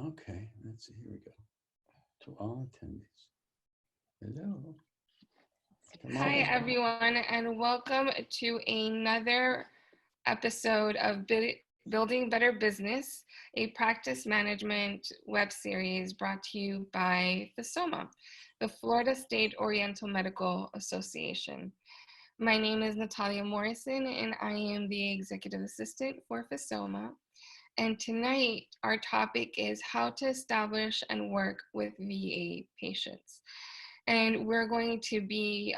Okay, let's see. Here we go. To all attendees. Hello. Hi, everyone, and welcome to another episode of Building Better Business, a practice management web series brought to you by FSOMA, the Florida State Oriental Medical Association. My name is Natalia Morrison, and I am the Executive Assistant for FSOMA. And tonight, our topic is how to establish and work with VA patients. And we're going to be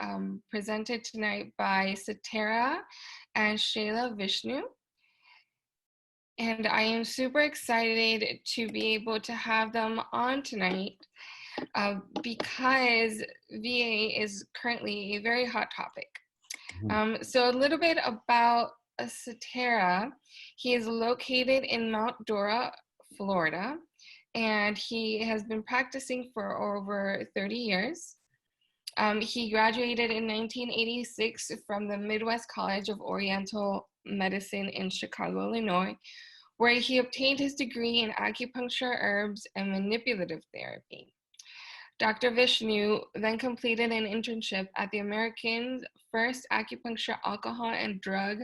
presented tonight by Saterra and Shayla Vishnu. And I am super excited to be able to have them on tonight because VA is currently a very hot topic. So a little bit about Saterra. He is located in Mount Dora, Florida, and he has been practicing for over 30 years. He graduated in 1986 from the Midwest College of Oriental Medicine in Chicago, Illinois, where he obtained his degree in acupuncture, herbs, and manipulative therapy. Dr. Vishnu then completed an internship at the American First Acupuncture Alcohol and Drug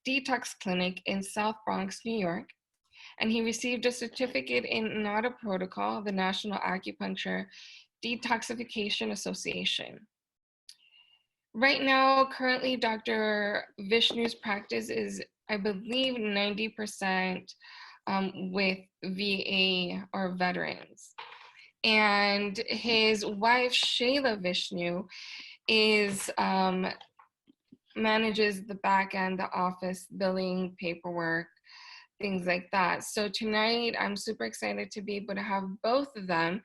Detox Clinic in South Bronx, New York, and he received a certificate in NADA Protocol, the National Acupuncture Detoxification Association. Right now, currently, Dr. Vishnu's practice is, I believe, 90% with VA or veterans. And his wife, Shayla Vishnu, is manages the back end, the office, billing, paperwork, things like that. So tonight, I'm super excited to be able to have both of them,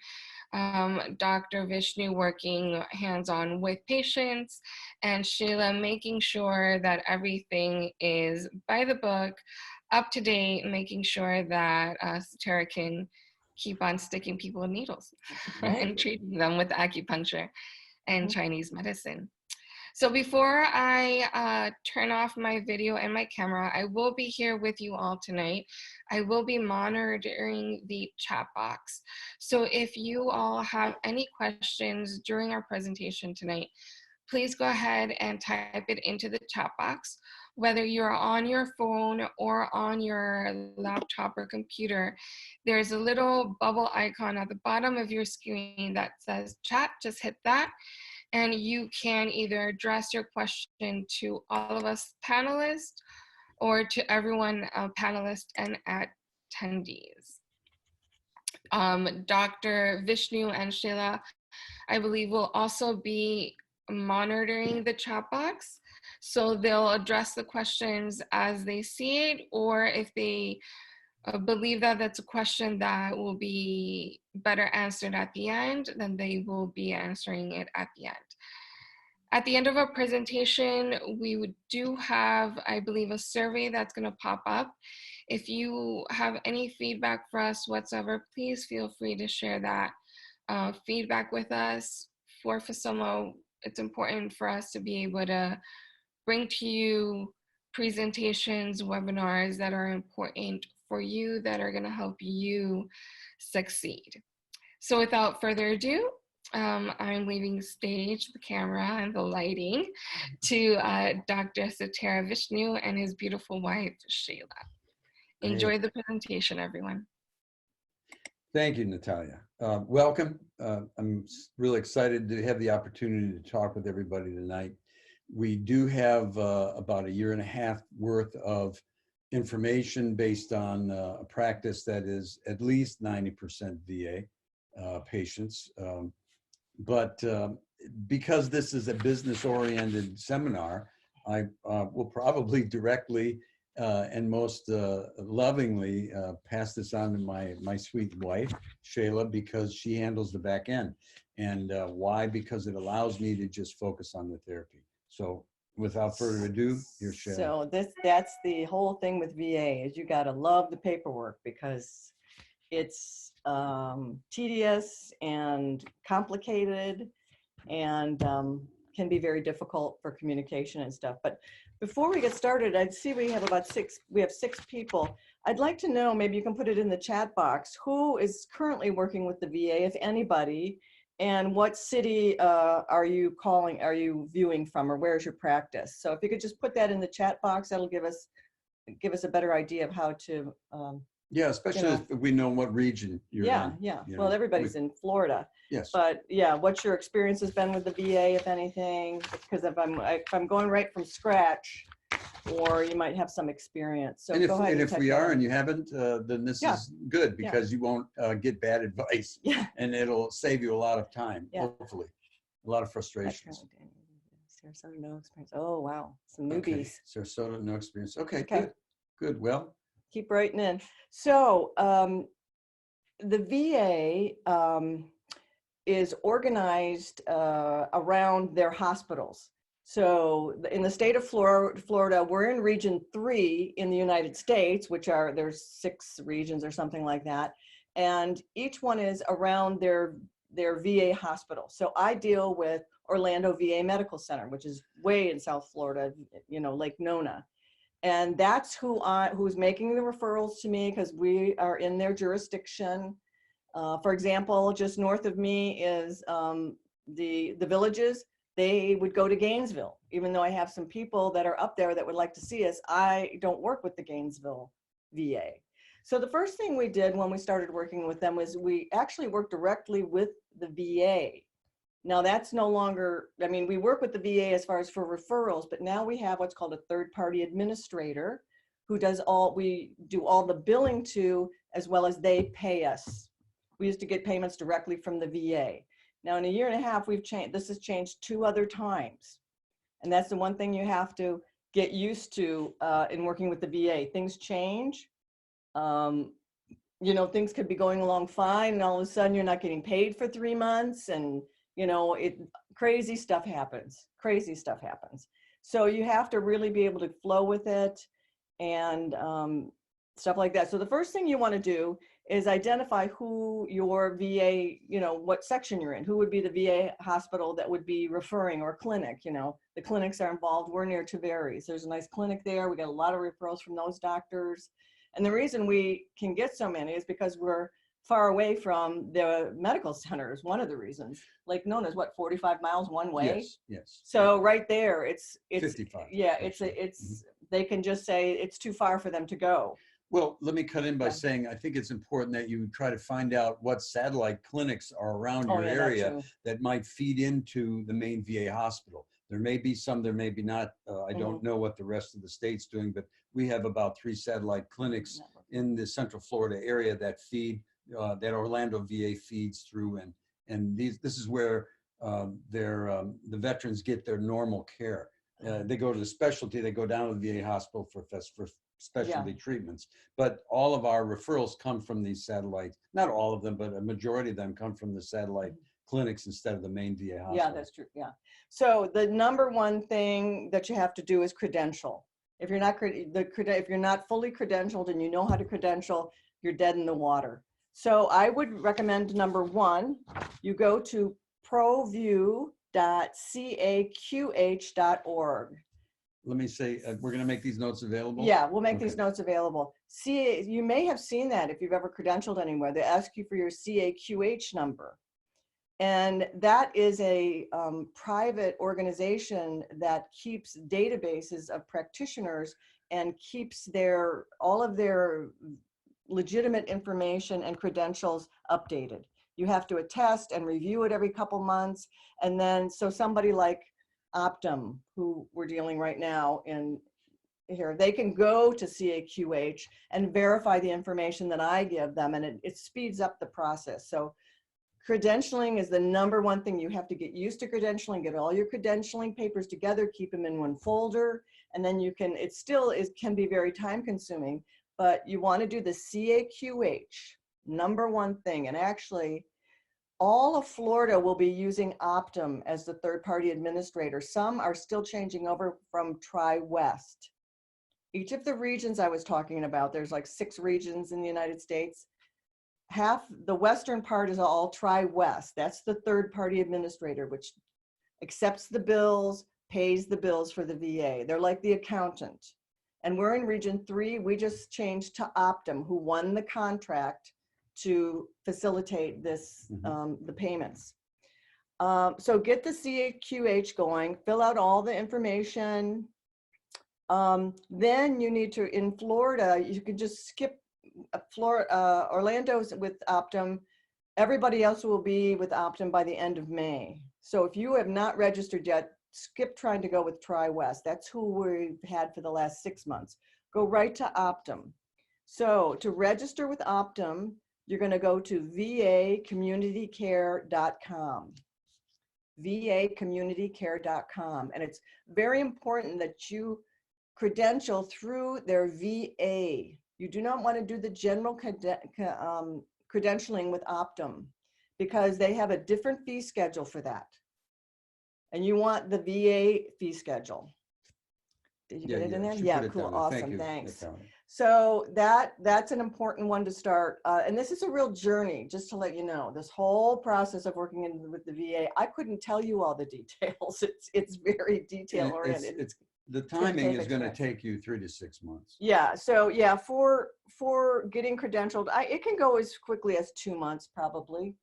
Dr. Vishnu working hands-on with patients, and Shayla making sure that everything is by the book, up to date, making sure that Saterra can keep on sticking people with needles and treating them with acupuncture and Chinese medicine. So before I turn off my video and my camera, I will be here with you all tonight. I will be monitoring the chat box. So if you all have any questions during our presentation tonight, please go ahead and type it into the chat box. Whether you're on your phone or on your laptop or computer, there's a little bubble icon at the bottom of your screen that says chat. Just hit that, and you can either address your question to all of us panelists or to everyone panelists and attendees. Dr. Vishnu and Shayla, I believe, will also be monitoring the chat box. So they'll address the questions as they see it, or if they believe that that's a question that will be better answered at the end, then they will be answering it at the end. At the end of our presentation, we do have, I believe, a survey that's going to pop up. If you have any feedback for us whatsoever, please feel free to share that feedback with us. For FSOMA, it's important for us to be able to bring to you presentations, webinars that are important for you, that are going to help you succeed. So without further ado, I'm leaving stage, the camera, and the lighting to Dr. Saterra Vishnu and his beautiful wife, Shayla. Enjoy the presentation, everyone. Thank you, Natalia. Welcome. I'm really excited to have the opportunity to talk with everybody tonight. We do have about 1.5 years worth of information based on a practice that is at least 90% VA patients. But because this is a business-oriented seminar, I will probably directly and most lovingly pass this on to my sweet wife, Shayla, because she handles the back end. And why? Because it allows me to just focus on the therapy. So without further ado, here's Shayla. So that's the whole thing with VA, is you got to love the paperwork, because it's tedious and complicated and can be very difficult for communication and stuff. But before we get started, I see we have about 6 people. I'd like to know, maybe you can put it in the chat box, who is currently working with the VA, if anybody, and what city are you viewing from, or where's your practice? So if you could just put that in the chat box, that'll give us a better idea of how to, Yeah, especially if we know what region you're in. yeah. you Well, know. everybody's in Florida. Yes. But yeah, what's your experience has been with the VA, if anything? Because if I'm going right from scratch, or you might have some experience. So And go ahead. if type we that are in. and you haven't, then this Yeah. is good, because you won't get bad advice, Yeah. and it'll save you a lot of time, Yeah. hopefully. A lot of frustrations. Sarasota, no experience. Oh, wow. Some Okay. newbies. Sarasota, no experience. Okay, Okay. good. Good. Well, Keep writing in. So the VA is organized around their hospitals. So in the state of Florida, we're in region 3 in the United States, there's 6 regions or something like that. And each one is around their VA hospital. So I deal with Orlando VA Medical Center, which is way in South Florida, Lake Nona. And that's who's making the referrals to me, because we are in their jurisdiction. For example, just north of me is the Villages. They would go to Gainesville, even though I have some people that are up there that would like to see us. I don't work with the Gainesville VA. So the first thing we did when we started working with them was we actually worked directly with the VA. Now that's no longer, we work with the VA as far as for referrals, but now we have what's called a third-party administrator who we do all the billing to, as well as they pay us. We used to get payments directly from the VA. Now in a year and a half, this has changed 2 other times. And that's the one thing you have to get used to in working with the VA. Things change. Things could be going along fine, and all of a sudden you're not getting paid for 3 months, and crazy stuff happens. So you have to really be able to flow with it and stuff like that. So the first thing you want to do is identify who your VA, what section you're in, who would be the VA hospital that would be referring, or clinic. The clinics are involved. We're near Tavares. There's a nice clinic there. We got a lot of referrals from those doctors. And the reason we can get so many is because we're far away from the medical centers. One of the reasons. Lake Nona is 45 miles one way? Yes. So right there, it's 55. Yeah, it's they can just say it's too far for them to go. Well, let me cut in by saying I think it's important that you try to find out what satellite clinics are around your area that might feed into the main VA hospital. There may be some, there may be not. I don't know what the rest of the state's doing, but we have about 3 satellite clinics in the Central Florida area that feed, that Orlando VA feeds through, and this is where the veterans get their normal care. They go to the specialty, they go down to the VA hospital for specialty treatments, but all of our referrals come from these satellites. Not all of them, but a majority of them come from the satellite clinics instead of the main VA hospital. Yeah, that's true. Yeah. So the number one thing that you have to do is credential. If you're not fully credentialed and you know how to credential, you're dead in the water. So I would recommend number 1, you go to proview.caqh.org. Let me say, we're going to make these notes available? Yeah, we'll make these notes available. You may have seen that if you've ever credentialed anywhere. They ask you for your CAQH number. And that is a private organization that keeps databases of practitioners and keeps all of their legitimate information and credentials updated. You have to attest and review it every couple months. And then, so somebody like Optum, who we're dealing right now in here, they can go to CAQH and verify the information that I give them, and it speeds up the process. So credentialing is the number one thing. You have to get used to credentialing, get all your credentialing papers together, keep them in one folder, and then you can, it can be very time consuming, but you want to do the CAQH, number one thing. And actually, all of Florida will be using Optum as the third-party administrator. Some are still changing over from Tri-West. Each of the regions I was talking about, there's like 6 regions in the United States. Half, the western part is all Tri-West. That's the third-party administrator, which accepts the bills, pays the bills for the VA. They're like the accountant. And we're in region 3. We just changed to Optum, who won the contract to facilitate this, the payments. So get the CAQH going, fill out all the information. Then you need to, in Florida, you could just skip Orlando's with Optum. Everybody else will be with Optum by the end of May. So if you have not registered yet, skip trying to go with TriWest. That's who we've had for the last 6 months. Go right to Optum. So to register with Optum, you're going to go to vacommunitycare.com. vacommunitycare.com. And it's very important that you credential through their VA. You do not want to do the general credentialing with Optum because they have a different fee schedule for that. And you want the VA fee schedule. Did you get it in there? Yeah, cool, awesome, thanks. So that's an important one to start. And this is a real journey, just to let you know, this whole process of working with the VA, I couldn't tell you all the details. It's very detail oriented. The timing is going to take you 3 to 6 months. Yeah. So yeah, for getting credentialed, it can go as quickly as 2 months probably,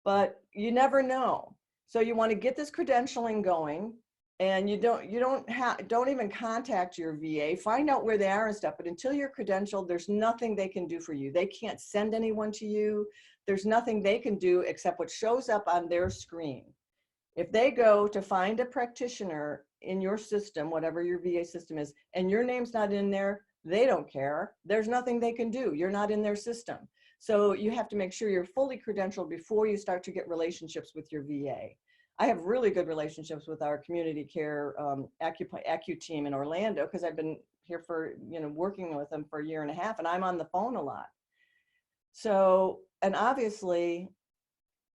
but you never know. So you want to get this credentialing going, and you don't even contact your VA. Find out where they are and stuff. But until you're credentialed, there's nothing they can do for you. They can't send anyone to you. There's nothing they can do except what shows up on their screen. If they go to find a practitioner in your system, whatever your VA system is, and your name's not in there, they don't care. There's nothing they can do. You're not in their system. So you have to make sure you're fully credentialed before you start to get relationships with your VA. I have really good relationships with our community care Acu team in Orlando because I've been here for, working with them for a year and a half, and I'm on the phone a lot. So, and obviously,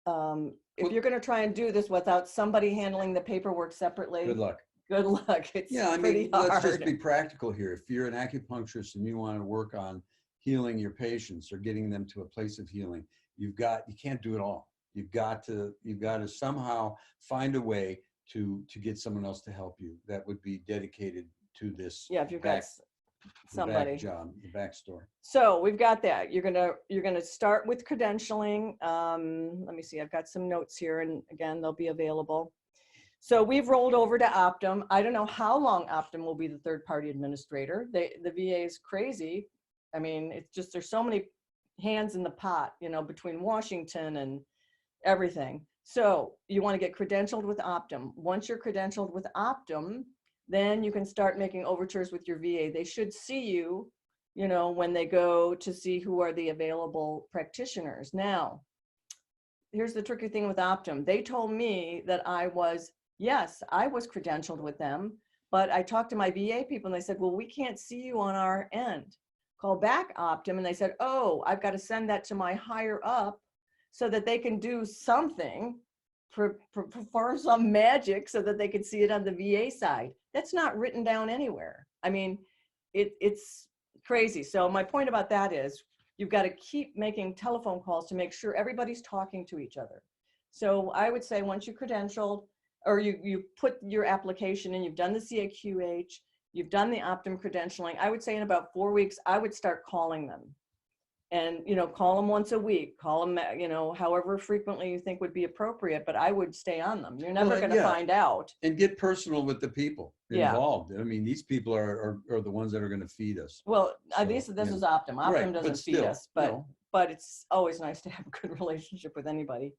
if you're going to try and do this without somebody handling the paperwork separately, good luck. Good luck. It's pretty hard. Let's just be practical here. If you're an acupuncturist and you want to work on healing your patients or getting them to a place of healing, you can't do it all. You've got to somehow find a way to get someone else to help you that would be dedicated to this. Yeah, if you've got somebody. The backstory. So we've got that. You're gonna start with credentialing. Let me see. I've got some notes here, and again, they'll be available. So we've rolled over to Optum. I don't know how long Optum will be the third-party administrator. The VA is crazy. I mean, it's just there's so many hands in the pot, between Washington and everything. So you want to get credentialed with Optum. Once you're credentialed with Optum, then you can start making overtures with your VA. They should see you, when they go to see who are the available practitioners. Now, here's the tricky thing with Optum. They told me that I was credentialed with them, but I talked to my VA people and they said, well, we can't see you on our end. Call back Optum. And they said, oh, I've got to send that to my higher up so that they can do something, perform some magic so that they can see it on the VA side. That's not written down anywhere. I mean, it's crazy. So my point about that is you've got to keep making telephone calls to make sure everybody's talking to each other. So I would say once you credentialed or you put your application in, you've done the CAQH, you've done the Optum credentialing, I would say in about 4 weeks, I would start calling them. And, call them once a week, call them, however frequently you think would be appropriate, but I would stay on them. You're never going to find out. And get personal with the people involved. I mean, these people are the ones that are going to feed us. Well, this is Optum. Optum doesn't feed us, but it's always nice to have a good relationship with anybody.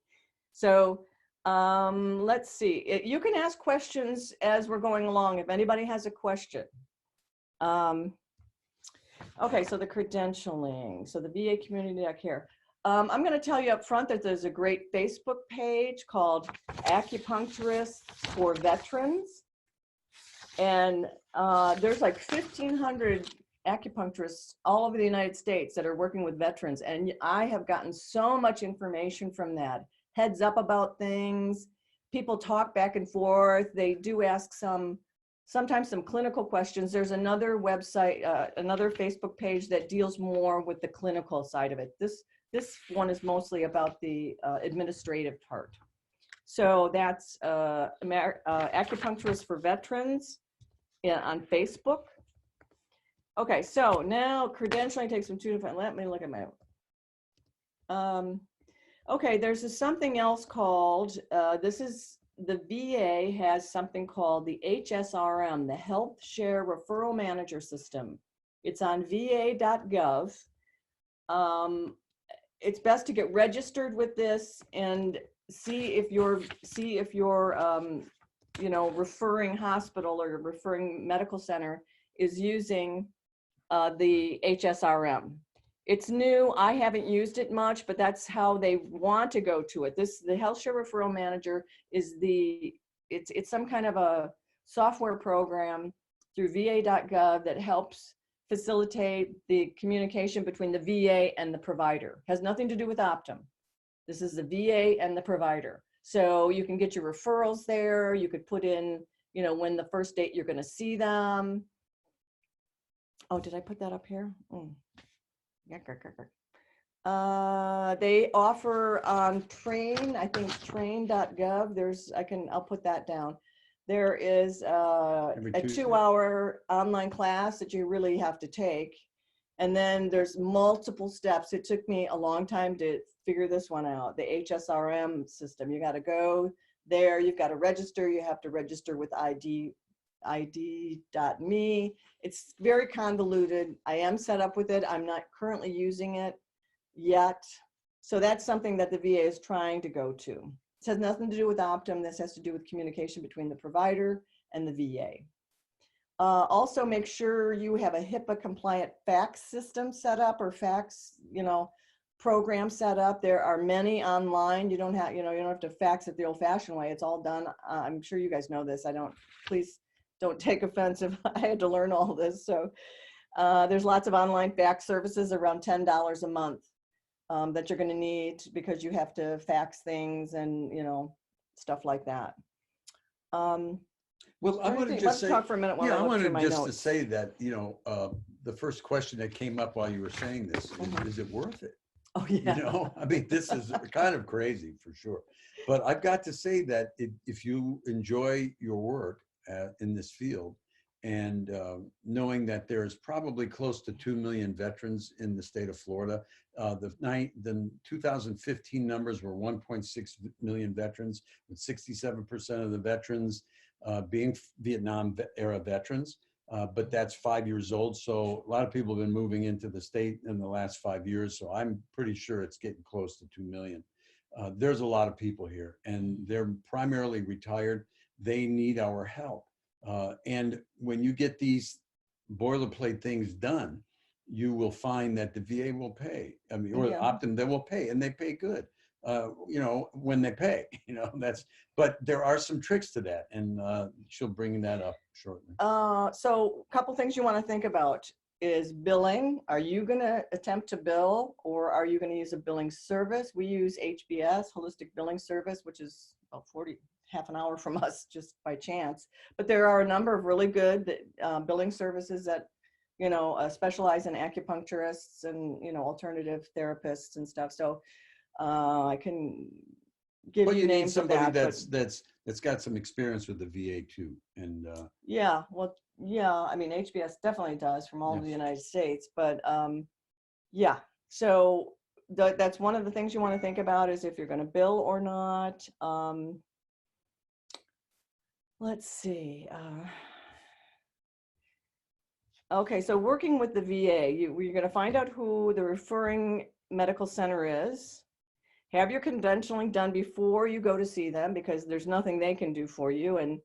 So let's see. You can ask questions as we're going along if anybody has a question. Okay, so the credentialing, so the VA Community Care. I'm going to tell you up front that there's a great Facebook page called Acupuncturists for Veterans. And there's like 1,500 acupuncturists all over the United States that are working with veterans. And I have gotten so much information from that. Heads up about things. People talk back and forth. They do ask sometimes some clinical questions. There's another website, another Facebook page that deals more with the clinical side of it. This one is mostly about the administrative part. So that's Acupuncturists for Veterans on Facebook. Okay, so now credentialing takes from 2 to 5. Let me look at my, okay, there's something else called, this is, the VA has something called the HSRM, the Health Share Referral Manager System. It's on va.gov. It's best to get registered with this and see if your you know, referring hospital or referring medical center is using the HSRM. It's new. I haven't used it much, but that's how they want to go to it. The Health Share Referral Manager is it's some kind of a software program through va.gov that helps facilitate the communication between the VA and the provider. Has nothing to do with Optum. This is the VA and the provider. So you can get your referrals there. You could put in, you know, when the first date you're going to see them. Oh, did I put that up here? They offer on Train, I think train.gov. I'll put that down. There is a 2-hour online class that you really have to take. And then there's multiple steps. It took me a long time to figure this one out. The HSRM system, you got to go there. You've got to register. You have to register with ID.me. It's very convoluted. I am set up with it. I'm not currently using it yet. So that's something that the VA is trying to go to. It has nothing to do with Optum. This has to do with communication between the provider and the VA. Also make sure you have a HIPAA compliant fax system set up, or fax, you know, program set up. There are many online. You don't have to fax it the old fashioned way. It's all done. I'm sure you guys know this. Please don't take offense if I had to learn all this. So there's lots of online fax services, around $10 a month that you're going to need, because you have to fax things and, you know, stuff like that. Well, I want to just Let's say, talk for a minute while yeah, I I look through wanted my just to notes. say that, you know, the first question that came up while you were saying this is it worth it? Oh, yeah. You know, I mean, this is kind of crazy for sure. But I've got to say that if you enjoy your work in this field, and knowing that there's probably close to 2 million veterans in the state of Florida, the 2015 numbers were 1.6 million veterans, with 67% of the veterans being Vietnam era veterans. But that's 5 years old. So a lot of people have been moving into the state in the last 5 years. So I'm pretty sure it's getting close to 2 million. There's a lot of people here, and they're primarily retired. They need our help. And when you get these boilerplate things done, you will find that the VA will pay. I mean, or Optum, they will pay, and they pay good. You know, when they pay, you know, but there are some tricks to that, and she'll bring that up shortly. So a couple things you want to think about is billing. Are you going to attempt to bill, or are you going to use a billing service? We use HBS Holistic Billing Service, which is about half an hour from us just by chance. But there are a number of really good billing services that, you know, specialize in acupuncturists and, you know, alternative therapists and stuff. So I can give you names. Need somebody of that, that's got some experience with the VA too. And yeah, well, yeah, I mean, HBS definitely does, from all over the United States. But yeah, so that's one of the things you want to think about, is if you're going to bill or not. Let's see. Okay, so working with the VA, you're going to find out who the referring medical center is. Have your credentialing done before you go to see them, because there's nothing they can do for you. And,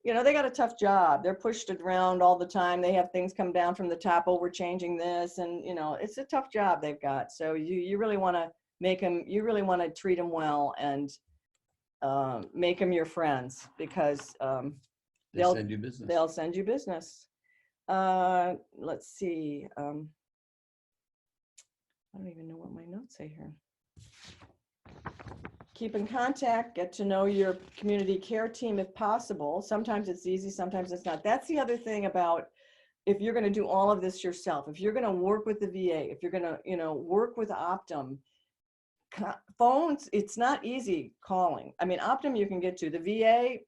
you know, they got a tough job. They're pushed around all the time. They have things come down from the top, oh, we're changing this. And, you know, it's a tough job they've got. So you really want to you really want to treat them well, and make them your friends, because they'll send you business. They'll send you business. Let's see. I don't even know what my notes say here. Keep in contact, get to know your community care team if possible. Sometimes it's easy, sometimes it's not. That's the other thing about, if you're going to do all of this yourself, if you're going to work with the VA, if you're going to, you know, work with Optum, phones, it's not easy calling. I mean, Optum you can get to. The VA,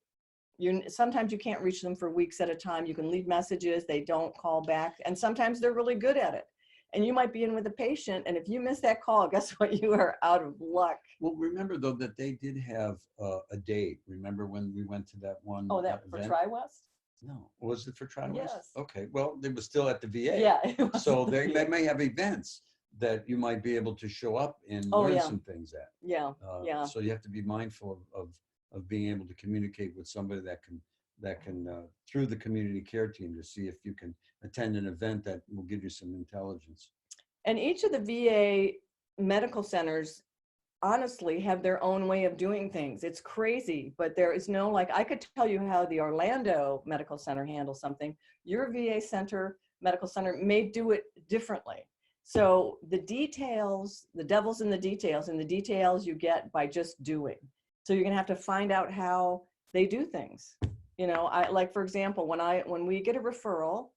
sometimes you can't reach them for weeks at a time. You can leave messages, they don't call back, and sometimes they're really good at it. And you might be in with a patient, and if you miss that call, guess what? You are out of luck. Well, remember though that they did have a date. Remember when we went to that one? Oh, that for event? TriWest? No, was it for TriWest? Yes. Okay, well, they were still at the VA. Yeah. It was So the they VA. may have events that you might be able to show up and Oh, learn yeah. some things at. Yeah, yeah. So you have to be mindful of being able to communicate with somebody that can through the community care team to see if you can attend an event that will give you some intelligence. And each of the VA medical centers honestly have their own way of doing things. It's crazy, but there is no, like, I could tell you how the Orlando Medical Center handles something. Your VA medical center may do it differently. So the details, the devil's in the details, and the details you get by just doing. So you're gonna have to find out how they do things. You know, like, for example, when we get a referral,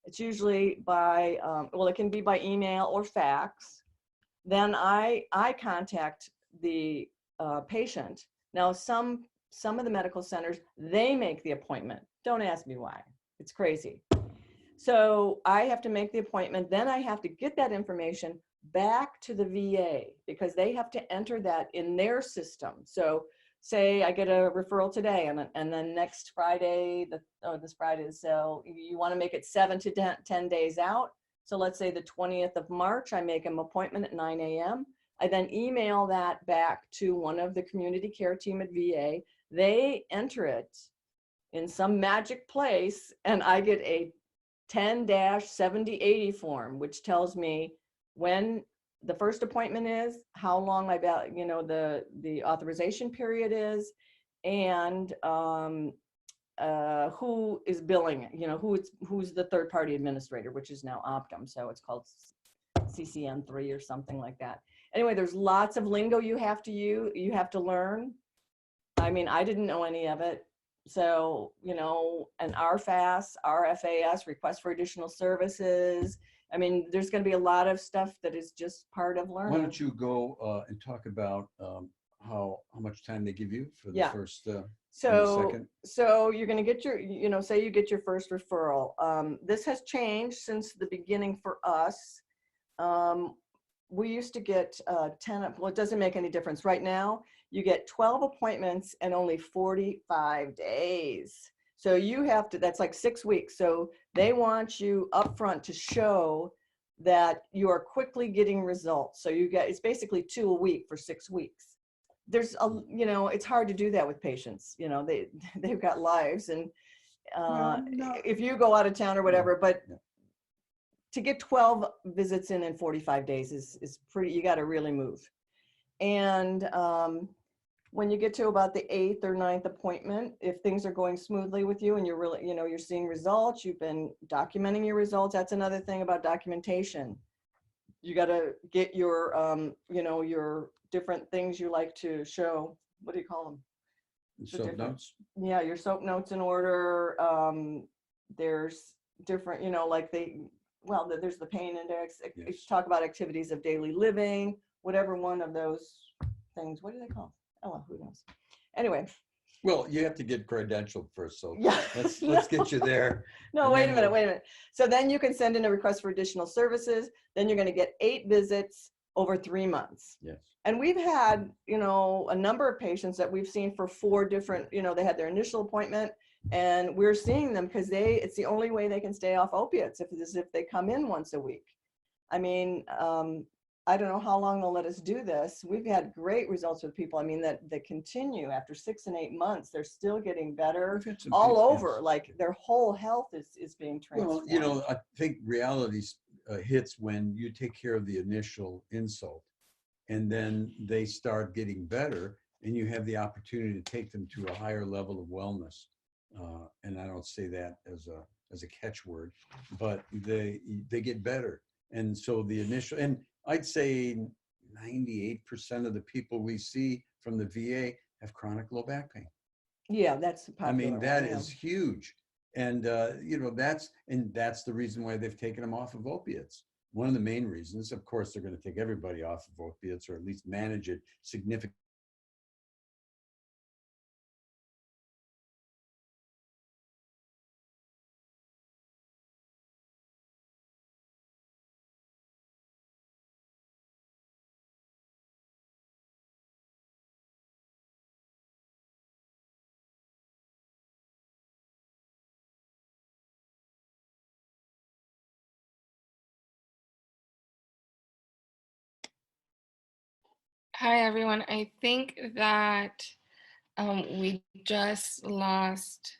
it's usually by, well, it can be by email or fax. Then I contact the patient. Now, some of the medical centers, they make the appointment. Don't ask me why. It's crazy. So I have to make the appointment. Then I have to get that information back to the VA because they have to enter that in their system. So say I get a referral today and then next Friday, this Friday, so you want to make it 7 to 10 days out. So let's say the 20th of March, I make an appointment at 9 a.m. I then email that back to one of the community care team at VA. They enter it in some magic place, and I get a 10-7080 form, which tells me when the first appointment is, how long the authorization period is, and who is billing, who's the third party administrator, which is now Optum. So it's called CCN3 or something like that. Anyway, there's lots of lingo you have to learn. I mean, I didn't know any of it. So, an RFAS, request for additional services. I mean, there's going to be a lot of stuff that is just part of learning. Why don't you go and talk about how much time they give you for the first and the second? So you're going to get your, say you get your first referral. This has changed since the beginning for us. We used to get 10, well, it doesn't make any difference. Right now, you get 12 appointments and only 45 days. So you have to, that's like 6 weeks. So they want you upfront to show that you are quickly getting results. So it's basically 2 a week for 6 weeks. There's it's hard to do that with patients. They've got lives, and if you go out of town or whatever, but to get 12 visits in 45 days is pretty, you got to really move. And when you get to about the 8th or 9th appointment, if things are going smoothly with you and you're really, you're seeing results, you've been documenting your results. That's another thing about documentation. You got to get your, your different things you like to show. What do you call them? Soap notes? Yeah, your soap notes in order. There's different, there's the pain index. Yes. Talk about activities of daily living, whatever one of those things. What do they call? Oh, well, who knows? Anyway. Well, you have to get credentialed first, so yeah. let's get you there. No, wait a minute. So then you can send in a request for additional services. Then you're going to get 8 visits over 3 months. Yes. And we've had, a number of patients that we've seen for 4 different, they had their initial appointment, and we're seeing them because it's the only way they can stay off opiates if they come in once a week. I mean, I don't know how long they'll let us do this. We've had great results with people. I mean, that continue after 6 and 8 months, they're still getting better all over. Yes. Like their whole health is being transformed. Well, I think reality hits when you take care of the initial insult, and then they start getting better, and you have the opportunity to take them to a higher level of wellness. And I don't say that as a catchword, but they get better. And so the initial, and I'd say 98% of the people we see from the VA have chronic low back pain. Yeah, that's popular. I mean, that is huge. And, that's the reason why they've taken them off of opiates. One of the main reasons, of course, they're going to take everybody off of opiates or at least manage it significantly. Hi, everyone. I think that we just lost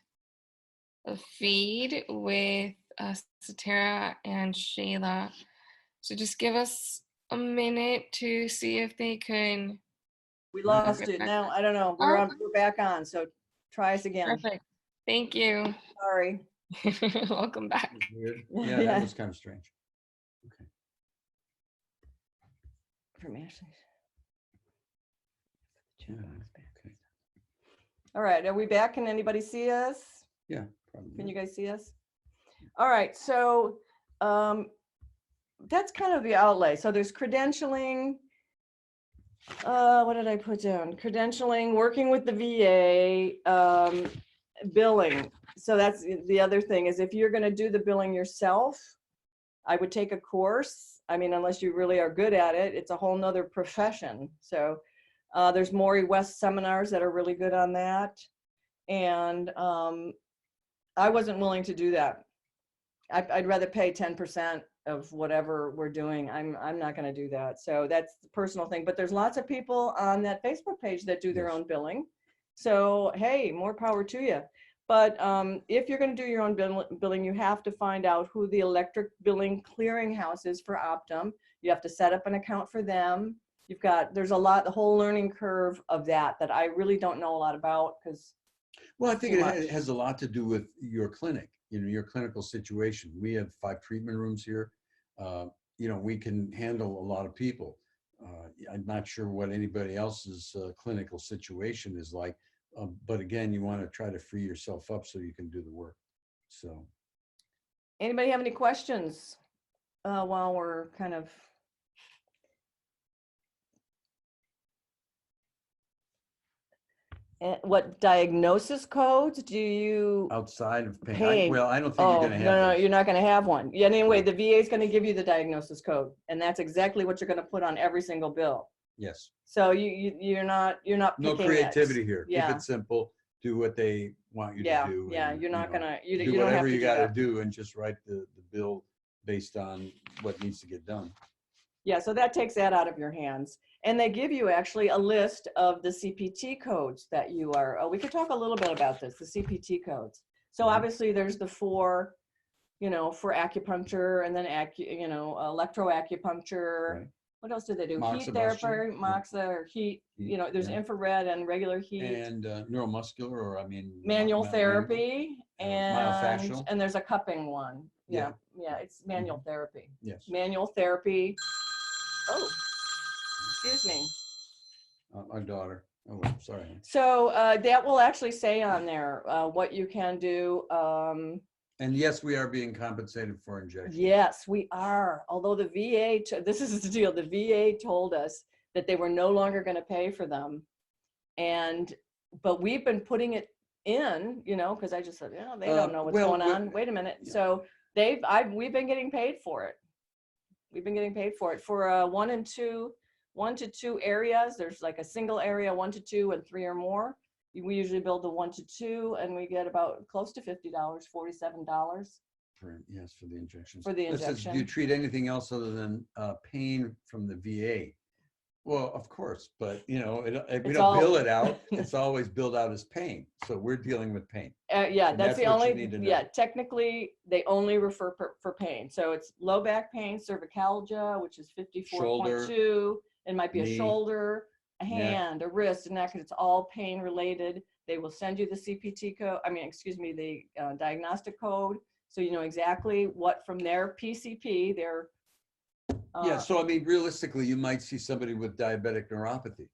a feed with Saterra and Shayla. So just give us a minute to see if they can We Okay. lost get it. back. Now, I don't know. We're Oh, on, we're back on. So try us again. perfect. Thank you. Sorry. Welcome back. Weird. Yeah, Yeah. that was kind of strange. Okay. From Ashley. Yeah, okay. All right. Are we back? Can anybody see us? Yeah, probably. Can you guys see us? All right. So that's kind of the outlay. So there's credentialing. What did I put down? Credentialing, working with the VA, billing. So that's the other thing is if you're going to do the billing yourself, I would take a course. I mean, unless you really are good at it, it's a whole nother profession. So there's Maury West seminars that are really good on that. And I wasn't willing to do that. I'd rather pay 10% of whatever we're doing. I'm not going to do that. So that's the personal thing. But there's lots of people on that Facebook page that do their Yes. own billing. So hey, more power to you. But if you're going to do your own billing, you have to find out who the electric billing clearinghouse is for Optum. You have to set up an account for them. There's a lot, the whole learning curve of that I really don't know a lot about because. Well, I think Too it much. has a lot to do with your clinic, your clinical situation. We have 5 treatment rooms here. We can handle a lot of people. I'm not sure what anybody else's clinical situation is like, but again, you want to try to free yourself up so you can do the work. So, Anybody have any questions while we're kind of. What diagnosis codes do you outside of pain, pay? well, I don't think Oh, you're going to no, have no, those. you're not going to have one. Yeah, anyway, No. the VA is going to give you the diagnosis code, and that's exactly what you're going to put on every single bill. Yes. So you're not No picking creativity it. here. Yeah. Keep it simple. Do what they want you to do. Yeah, and, you're not gonna. do You don't whatever have to you do got to that. do and just write the bill based on what needs to get done. Yeah, so that takes that out of your hands. And they give you actually a list of the CPT codes that you are, we could talk a little bit about this, the CPT codes. So Mhm. obviously there's the 4, for acupuncture and then, electroacupuncture. Right. What else do they do? Heat Moxibustion, therapy, moxa, or heat, there's yeah. infrared and regular heat. And neuromuscular, or Manual therapy, myofascial. and there's a cupping one. Yeah. Yeah, it's manual therapy. Yes. Manual therapy. Oh, excuse me. Our daughter. Oh, well, sorry. So that will actually say on there what you can do. And yes, we are being compensated for injections. Yes, we are. Although the VA, this is the deal, the VA told us that they were no longer going to pay for them. But we've been putting it in, because I just said, they don't know what's going on. Wait a minute. Yeah. So we've been getting paid for it. We've been getting paid for it for 1 to 2 areas. There's like a single area, 1 to 2 and 3 or more. We usually build the 1 to 2 and we get about close to $50, $47. For the injections. For the injection. Do you treat anything else other than pain from the VA? Well, of course, but we don't bill it out. It's always billed out as pain. So we're dealing with pain. Yeah, that's the only. Need to know. Yeah, technically they only refer for pain. So it's low back pain, cervicalgia, which is 54.2. It might be a shoulder, a hand, a wrist, a neck. It's all pain related. They will send you the CPT code. The diagnostic code, so you know exactly what from their PCP. So realistically, you might see somebody with diabetic neuropathy,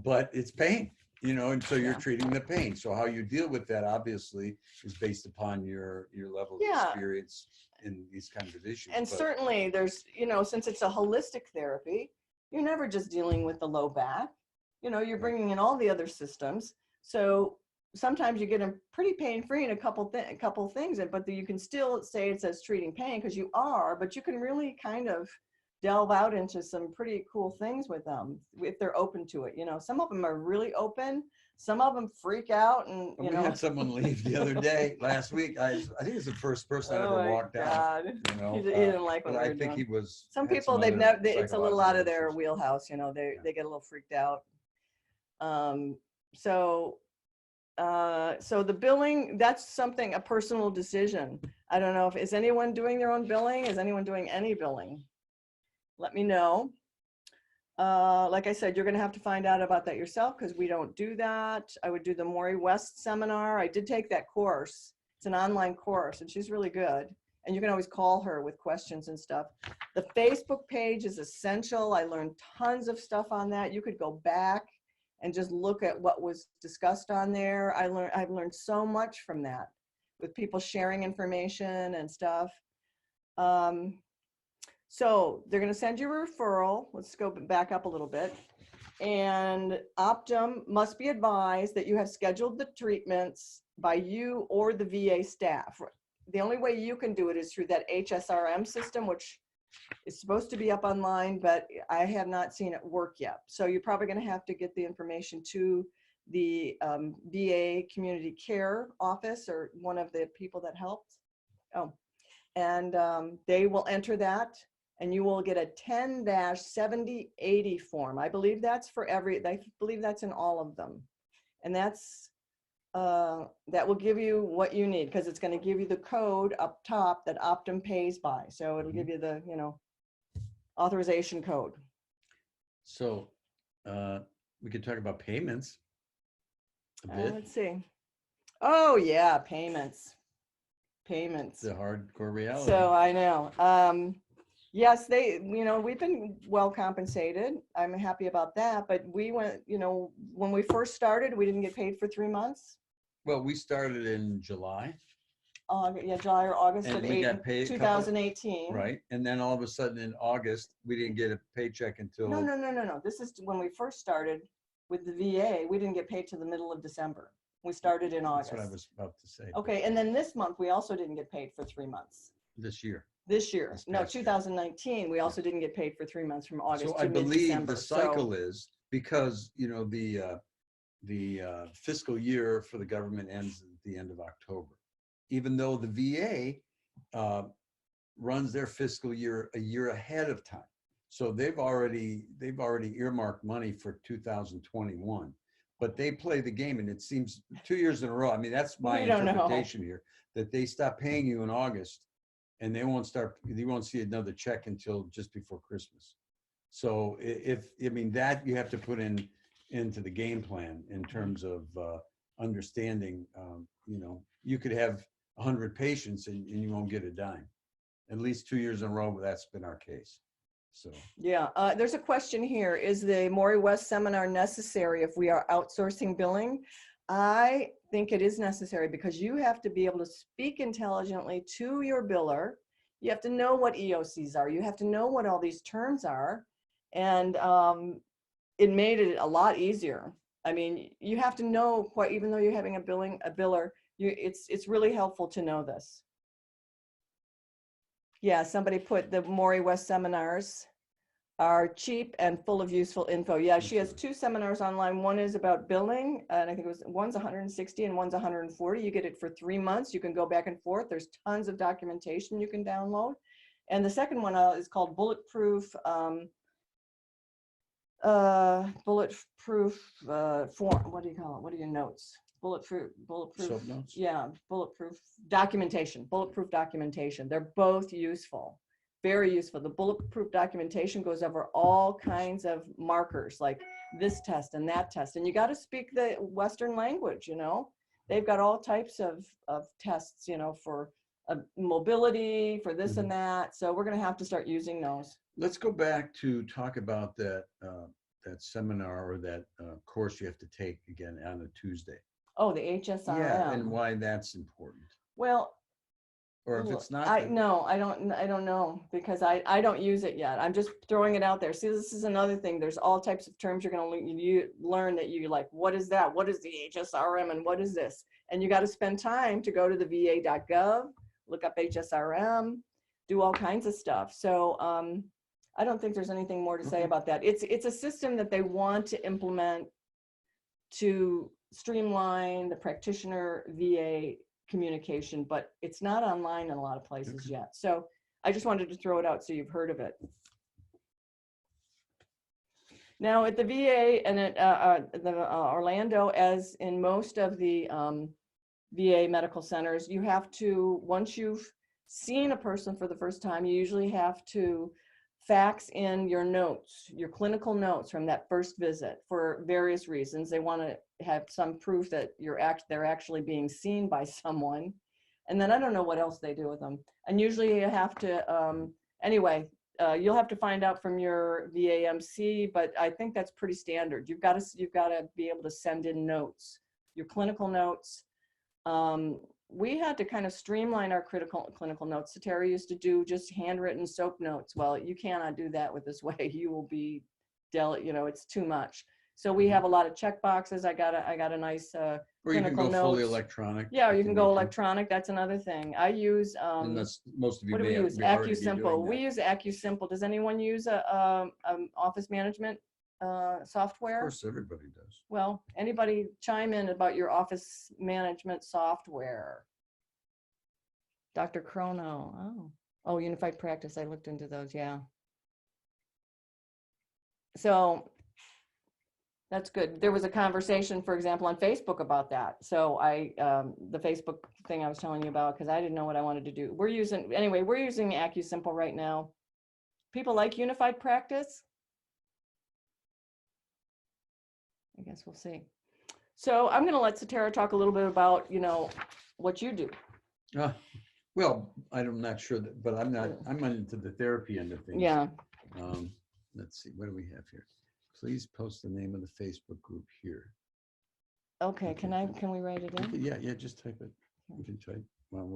but it's pain, and so you're treating the pain. So how you deal with that obviously is based upon your level of experience in these kinds of issues. And certainly there's, since it's a holistic therapy, you're never just dealing with the low back, you're bringing in all the other systems. So sometimes you get them pretty pain-free in a couple things, but you can still say it says treating pain because you are, but you can really kind of delve out into some pretty cool things with them if they're open to it. You know, some of them are really open. Some of them freak out, and We had someone leave the other day, last week. I think it's the first person that oh ever my walked out. God. You know, He didn't like what but we I were think doing. he was. Some had people, other it's a little out of their psychological issues. wheelhouse. You know, they get a little freaked out. So the billing, that's something, a personal decision. I don't know is anyone doing their own billing? Is anyone doing any billing? Let me know. Like I said, you're going to have to find out about that yourself because we don't do that. I would do the Maury West seminar. I did take that course. It's an online course and she's really good. And you can always call her with questions and stuff. The Facebook page is essential. I learned tons of stuff on that. You could go back and just look at what was discussed on there. I've learned so much from that with people sharing information and stuff. So they're going to send you a referral. Let's go back up a little bit. And Optum must be advised that you have scheduled the treatments by you or the VA staff. The only way you can do it is through that HSRM system, which is supposed to be up online, but I have not seen it work yet. So you're probably going to have to get the information to the VA community care office or one of the people that helped. And they will enter that. And you will get a 10-7080 form. I believe that's for I believe that's in all of them. And that's, that will give you what you need because it's going to give you the code up top that Optum pays by. So it'll give you the, you know, authorization code. So we could talk about payments a bit. Let's see. Oh yeah, payments. The hardcore reality. So I know. Yes, we've been well compensated. I'm happy about that. But we went, when we first started, we didn't get paid for 3 months. Well, we started in July. July or August and of we got paid 2018. Right. And then all of a sudden in August, we didn't get a paycheck until. No. This is when we first started with the VA. We didn't get paid till the middle of December. We started in August. That's what I was about to say. Okay. And then this month, we also didn't get paid for 3 months. This year. No, 2019, we also didn't get paid for 3 months from August so to mid-December. I believe the cycle is because, the fiscal year for the government ends at the end of October, even though the VA runs their fiscal year a year ahead of time. So they've already earmarked money for 2021, but they play the game, and it seems 2 years in a row. I mean, that's my interpretation here, that they stop paying you in August. And you won't see another check until just before Christmas. So that you have to put into the game plan in terms of understanding, you could have 100 patients and you won't get a dime. At least 2 years in a row, that's been our case. So yeah, there's a question here. Is the Maury West seminar necessary if we are outsourcing billing? I think it is necessary because you have to be able to speak intelligently to your biller. You have to know what EOCs are. You have to know what all these terms are. And it made it a lot easier. I mean, you have to know even though you're having a biller, it's really helpful to know this. Yeah, somebody put the Maury West seminars are cheap and full of useful info. Yeah, she has 2 seminars online. One is about billing, and I think one's 160 and one's 140. You get it for 3 months. You can go back and forth. There's tons of documentation you can download. And the second one is called Bulletproof form. What do you call it? What are your notes? Bulletproof. Soap notes? Yeah, bulletproof documentation. They're both useful. Very useful. The bulletproof documentation goes over all kinds of markers like this test and that test. And you got to speak the Western language, They've got all types of tests, for mobility, for this and that. So we're going to have to start using those. Let's go back to talk about that seminar or that course you have to take again on a Tuesday. Oh, the HSRM. Yeah, and why that's important. Well, or if it's not. I don't know because I don't use it yet. I'm just throwing it out there. See, this is another thing. There's all types of terms you're going to learn that you like. What is that? What is the HSRM and what is this? And you got to spend time to go to the va.gov, look up HSRM, do all kinds of stuff. So I don't think there's anything more to say Okay. about that. It's a system that they want to implement to streamline the practitioner VA communication, but it's not online in a lot of places Okay. yet. So I just wanted to throw it out so you've heard of it. Now at the VA and at Orlando, as in most of the VA medical centers, you have to, once you've seen a person for the first time, you usually have to fax in your notes, your clinical notes from that first visit for various reasons. They want to have some proof that they're actually being seen by someone. And then I don't know what else they do with them. And usually you have to, anyway, you'll have to find out from your VAMC, but I think that's pretty standard. You've got to be able to send in notes, your clinical notes. We had to kind of streamline our clinical notes. Saterra used to do just handwritten soap notes. Well, you cannot do that with this way. You will be, it's too much. So we have a lot of check boxes. I got a nice Or you can clinical go fully notes. electronic. Yeah, if you can need go to. electronic. That's another thing. I use And that's, most of you what do may we use? be already be AccuSimple. doing We that. use AccuSimple. Does anyone use a office management Of software? course, everybody does. Well, anybody chime in about your office management software? Dr. Chrono. Oh, Unified Practice. I looked into those. Yeah. So that's good. There was a conversation, for example, on Facebook about that. So the Facebook thing I was telling you about, because I didn't know what I wanted to do. We're using AccuSimple right now. People like Unified Practice? I guess we'll see. So I'm going to let Saterra talk a little bit about, what you do. Well, I'm not sure that, but I'm into the therapy end of things. Yeah. Let's see, what do we have here? Please post the name of the Facebook group here. Okay. Okay. Can we write it in? Yeah, just type it. You can type.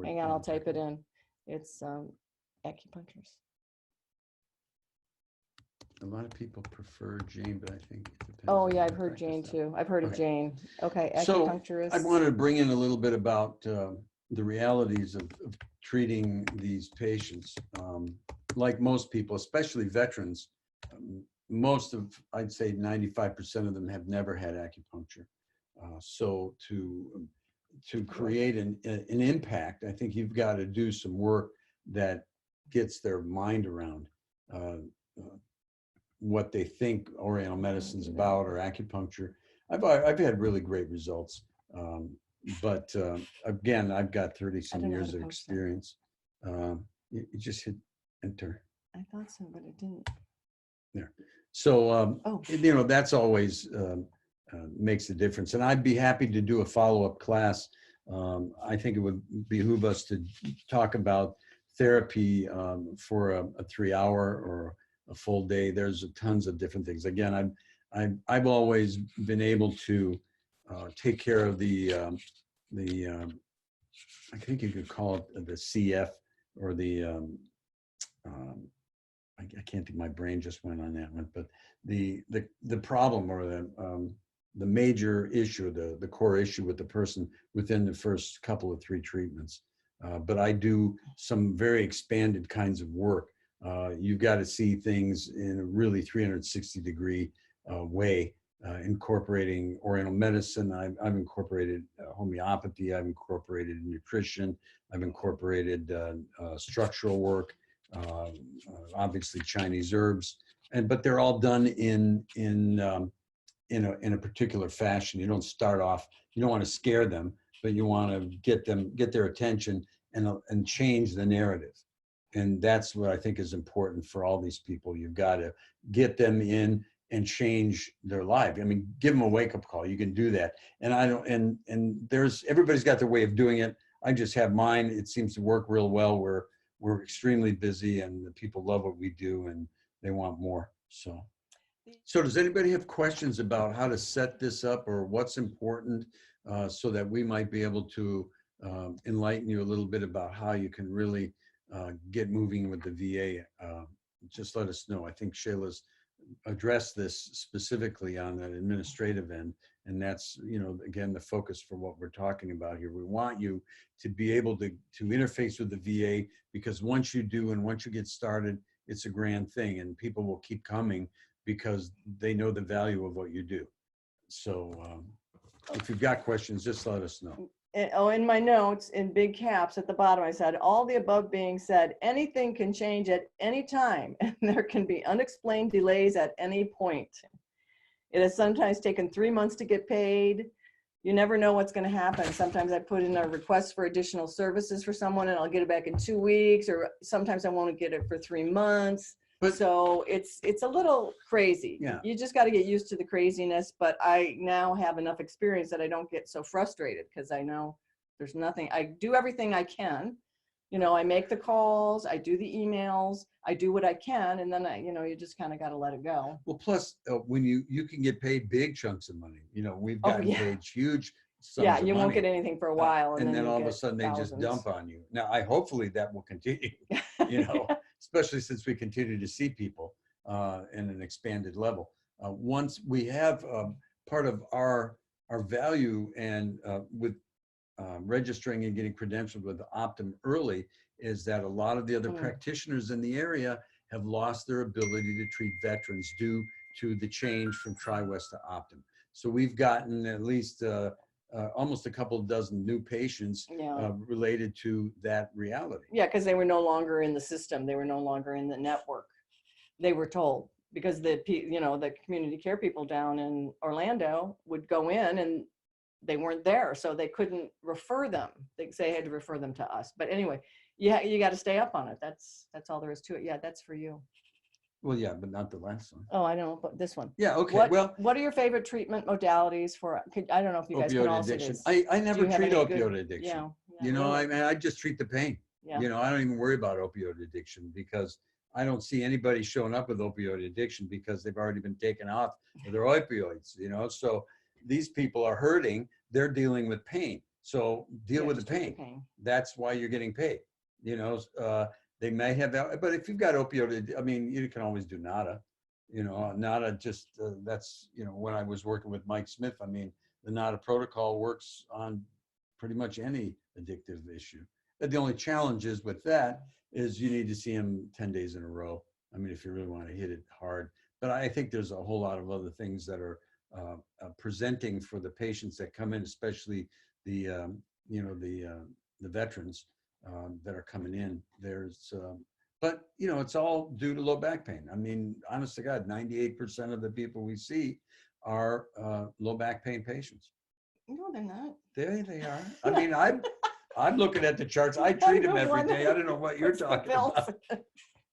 Hang on, I'll type it in. It's acupuncturist. A lot of people prefer Jane, but I think it depends. Oh on yeah, the I've heard Jane practice too. I've heard of Okay. Jane. Okay, So, acupuncturist. I wanted to bring in a little bit about the realities of treating these patients. Like most people, especially veterans, I'd say 95% of them have never had acupuncture. So to create an impact, I think you've got to do some work that gets their mind around what they think Oriental medicine's about or acupuncture. I've had really great results. But again, I've got 30-some years of experience. You just hit enter. I thought so, but it didn't. There. So, that's always makes a difference. And I'd be happy to do a follow-up class. I think it would behoove us to talk about therapy for a 3-hour or a full day. There's tons of different things. Again, I've always been able to take care of the I think you could call it the CF or the I can't think, my brain just went on that one, but the problem or the major issue, the core issue with the person within the first couple of 3 treatments. But I do some very expanded kinds of work. You've got to see things in a really 360-degree way, incorporating Oriental medicine. I've incorporated homeopathy. I've incorporated nutrition. I've incorporated structural work. Obviously Chinese herbs, but they're all done in a particular fashion. You don't start off. You don't want to scare them, but you want to get their attention and change the narrative. And that's what I think is important for all these people. You've got to get them in and change their life. I mean, give them a wake-up call. You can do that. And everybody's got their way of doing it. I just have mine. It seems to work real well. We're extremely busy, and the people love what we do, and they want more. So does anybody have questions about how to set this up or what's important so that we might be able to enlighten you a little bit about how you can really get moving with the VA? Just let us know. I think Shayla's addressed this specifically on that administrative end. And that's, again, the focus for what we're talking about here. We want you to be able to interface with the VA, because once you do and once you get started, it's a grand thing, and people will keep coming because they know the value of what you do. So if you've got questions, just let us know. In my notes, in big caps at the bottom, I said, all the above being said, anything can change at any time, and there can be unexplained delays at any point. It has sometimes taken 3 months to get paid. You never know what's going to happen. Sometimes I put in a request for additional services for someone and I'll get it back in 2 weeks, or sometimes I won't get it for 3 months. But, so it's a little crazy. Yeah. You just got to get used to the craziness, but I now have enough experience that I don't get so frustrated because I know there's nothing. I do everything I can. You know, I make the calls, I do the emails, I do what I can, and then you just kind of got to let it go. well, plus when you can get paid big chunks of money. You know, we've gotten paid huge sums Yeah, of you money. won't get anything for a while, and then you all of a get sudden they just thousands. dump on you. Now, hopefully that will continue. You know, especially since we continue to see people in an expanded level. Once we have part of our value and with registering and getting credentialed with Optum early is that a lot of the other practitioners in the area have lost their ability to treat veterans due to the change from TriWest to Optum. So we've gotten at least almost a couple of dozen new patients related to that reality. Yeah, because they were no longer in the system. They were no longer in the network. They were told, because the community care people down in Orlando would go in and they weren't there, so they couldn't refer them. They had to refer them to us. But anyway, you got to stay up on it. That's all there is to it. Yeah, that's for you. Well, yeah, but not the last one. Oh, I know, but this one. Yeah, okay. What are your favorite treatment modalities for? I don't know if you guys can opioid all see addiction. this. I never treat opioid good, addiction. Yeah, You know, really. I just treat the pain. Yeah. You know, I don't even worry about opioid addiction because I don't see anybody showing up with opioid addiction because they've already been taken off of their opioids, you know. So these people are hurting, they're dealing with pain. So deal with the pain. That's why you're getting paid. You know, they may have, but if you've got opioid, I mean, you can always do NADA. You know, NADA just, that's, you know, when I was working with Mike Smith, I mean, the NADA protocol works on pretty much any addictive issue. But the only challenge is with that is you need to see him 10 days in a row. I mean, if you really want to hit it hard. But I think there's a whole lot of other things that are presenting for the patients that come in, especially the, the veterans that are coming in. There's, but, you know, it's all due to low back pain. I mean, honest to God, 98% of the people we see are low back pain patients. No, they're not. There they are. I mean, I'm looking at the charts. I treat them every day. I don't know what you're talking about.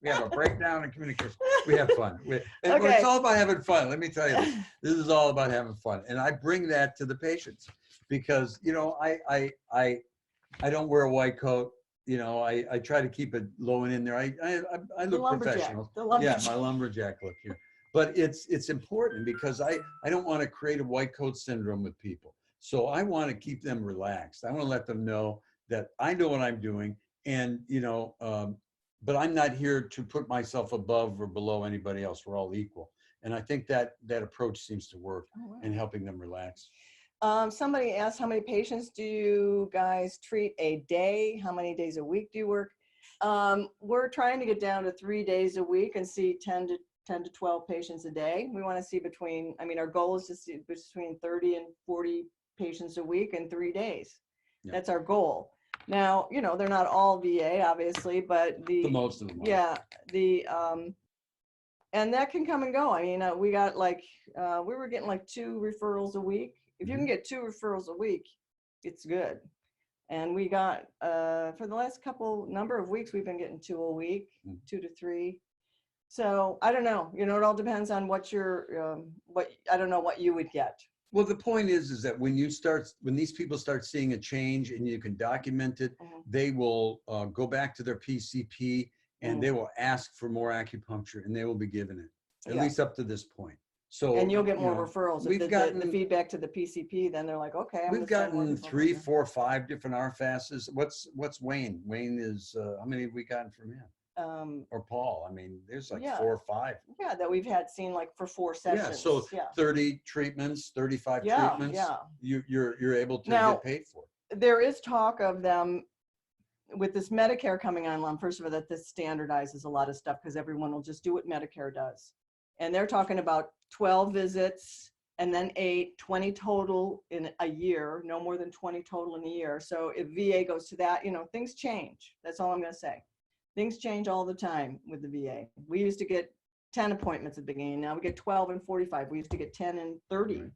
We have a breakdown in communication. We have fun. It's all about having fun. Let me tell you this is all about having fun. And I bring that to the patients because, you know, I don't wear a white coat. You know, I try to keep it low and in there. I look professional. Yeah, my lumberjack look here. But it's important because I don't want to create a white coat syndrome with people. So I want to keep them relaxed. I want to let them know that I know what I'm doing, and you know, but I'm not here to put myself above or below anybody else. We're all equal, and I think that approach seems to work in helping them relax. Somebody asked, how many patients do you guys treat a day? How many days a week do you work? We're trying to get down to 3 days a week and see 10 to 12 patients a day. We want to see our goal is to see between 30 and 40 patients a week in 3 days. Yeah. That's our goal. Now, you know, they're not all VA, obviously, but the most of them are. Yeah, and that can come and go. I mean, we got we were getting 2 referrals a week. If you can get 2 referrals a week, it's good. And we got, for the last number of weeks, we've been getting 2 a week, 2 to 3. So I don't know, you know, it all depends on what I don't know what you would get. Well, the point is that when these people start seeing a change and you can document it, they will go back to their PCP and they will ask for more acupuncture and they will be given it, at least up to this point. So, and you'll get more referrals. We've gotten the feedback to the PCP, then they're like, okay. We've gotten 3, 4, 5 different RFASs. What's Wayne? Wayne is, how many have we gotten from him? Or Paul? I mean, there's 4 or 5. Yeah, that we've had seen for 4 sessions. Yeah, so 30 treatments, 35 treatments. Yeah. You're able to get paid for. There is talk of them with this Medicare coming online, first of all, that this standardizes a lot of stuff because everyone will just do what Medicare does. And they're talking about 12 visits and then 8, 20 total in a year, no more than 20 total in a year. So if VA goes to that, you know, things change. That's all I'm going to say. Things change all the time with the VA. We used to get 10 appointments at the beginning. Now we get 12 and 45. We used to get 10 and 30,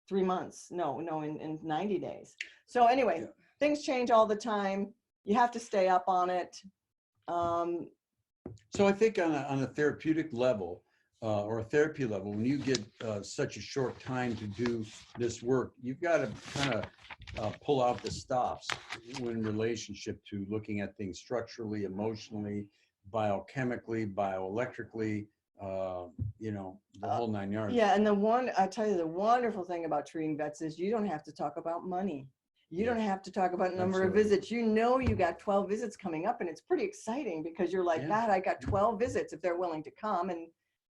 3 months. No, in 90 days. So anyway, things change all the time. You have to stay up on it. So I think on a therapeutic level or a therapy level, when you get such a short time to do this work, you've got to kind of pull out the stops in relationship to looking at things structurally, emotionally, biochemically, bioelectrically, you know, the whole 9 yards. Yeah, and I tell you, the wonderful thing about treating vets is you don't have to talk about money. You don't have to talk about number of visits. You know, you got 12 visits coming up, and it's pretty exciting because you're like, God, I got 12 visits if they're willing to come and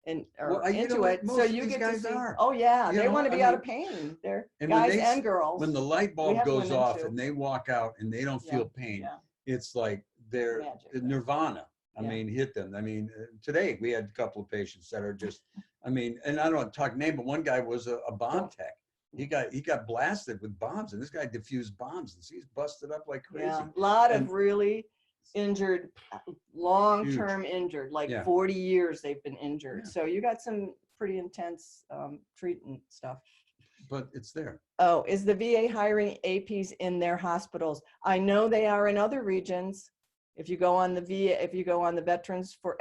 into it. So you get to see. Oh yeah, they want to be out of pain. They're guys and girls. When the light bulb goes off and they walk out and they don't feel pain, it's like they're nirvana. I mean, hit them. I mean, today we had a couple of patients that are just, I mean, and I don't want to talk name, but one guy was a bomb tech. He got blasted with bombs, and this guy diffused bombs, and he's busted up like crazy. Yeah, a lot of really injured, long-term injured, like 40 years they've been injured. Yeah. So you got some pretty intense treatment stuff. But it's there. Oh, is the VA hiring APs in their hospitals? I know they are in other regions. If you go on the VA, if you go on the Veterans for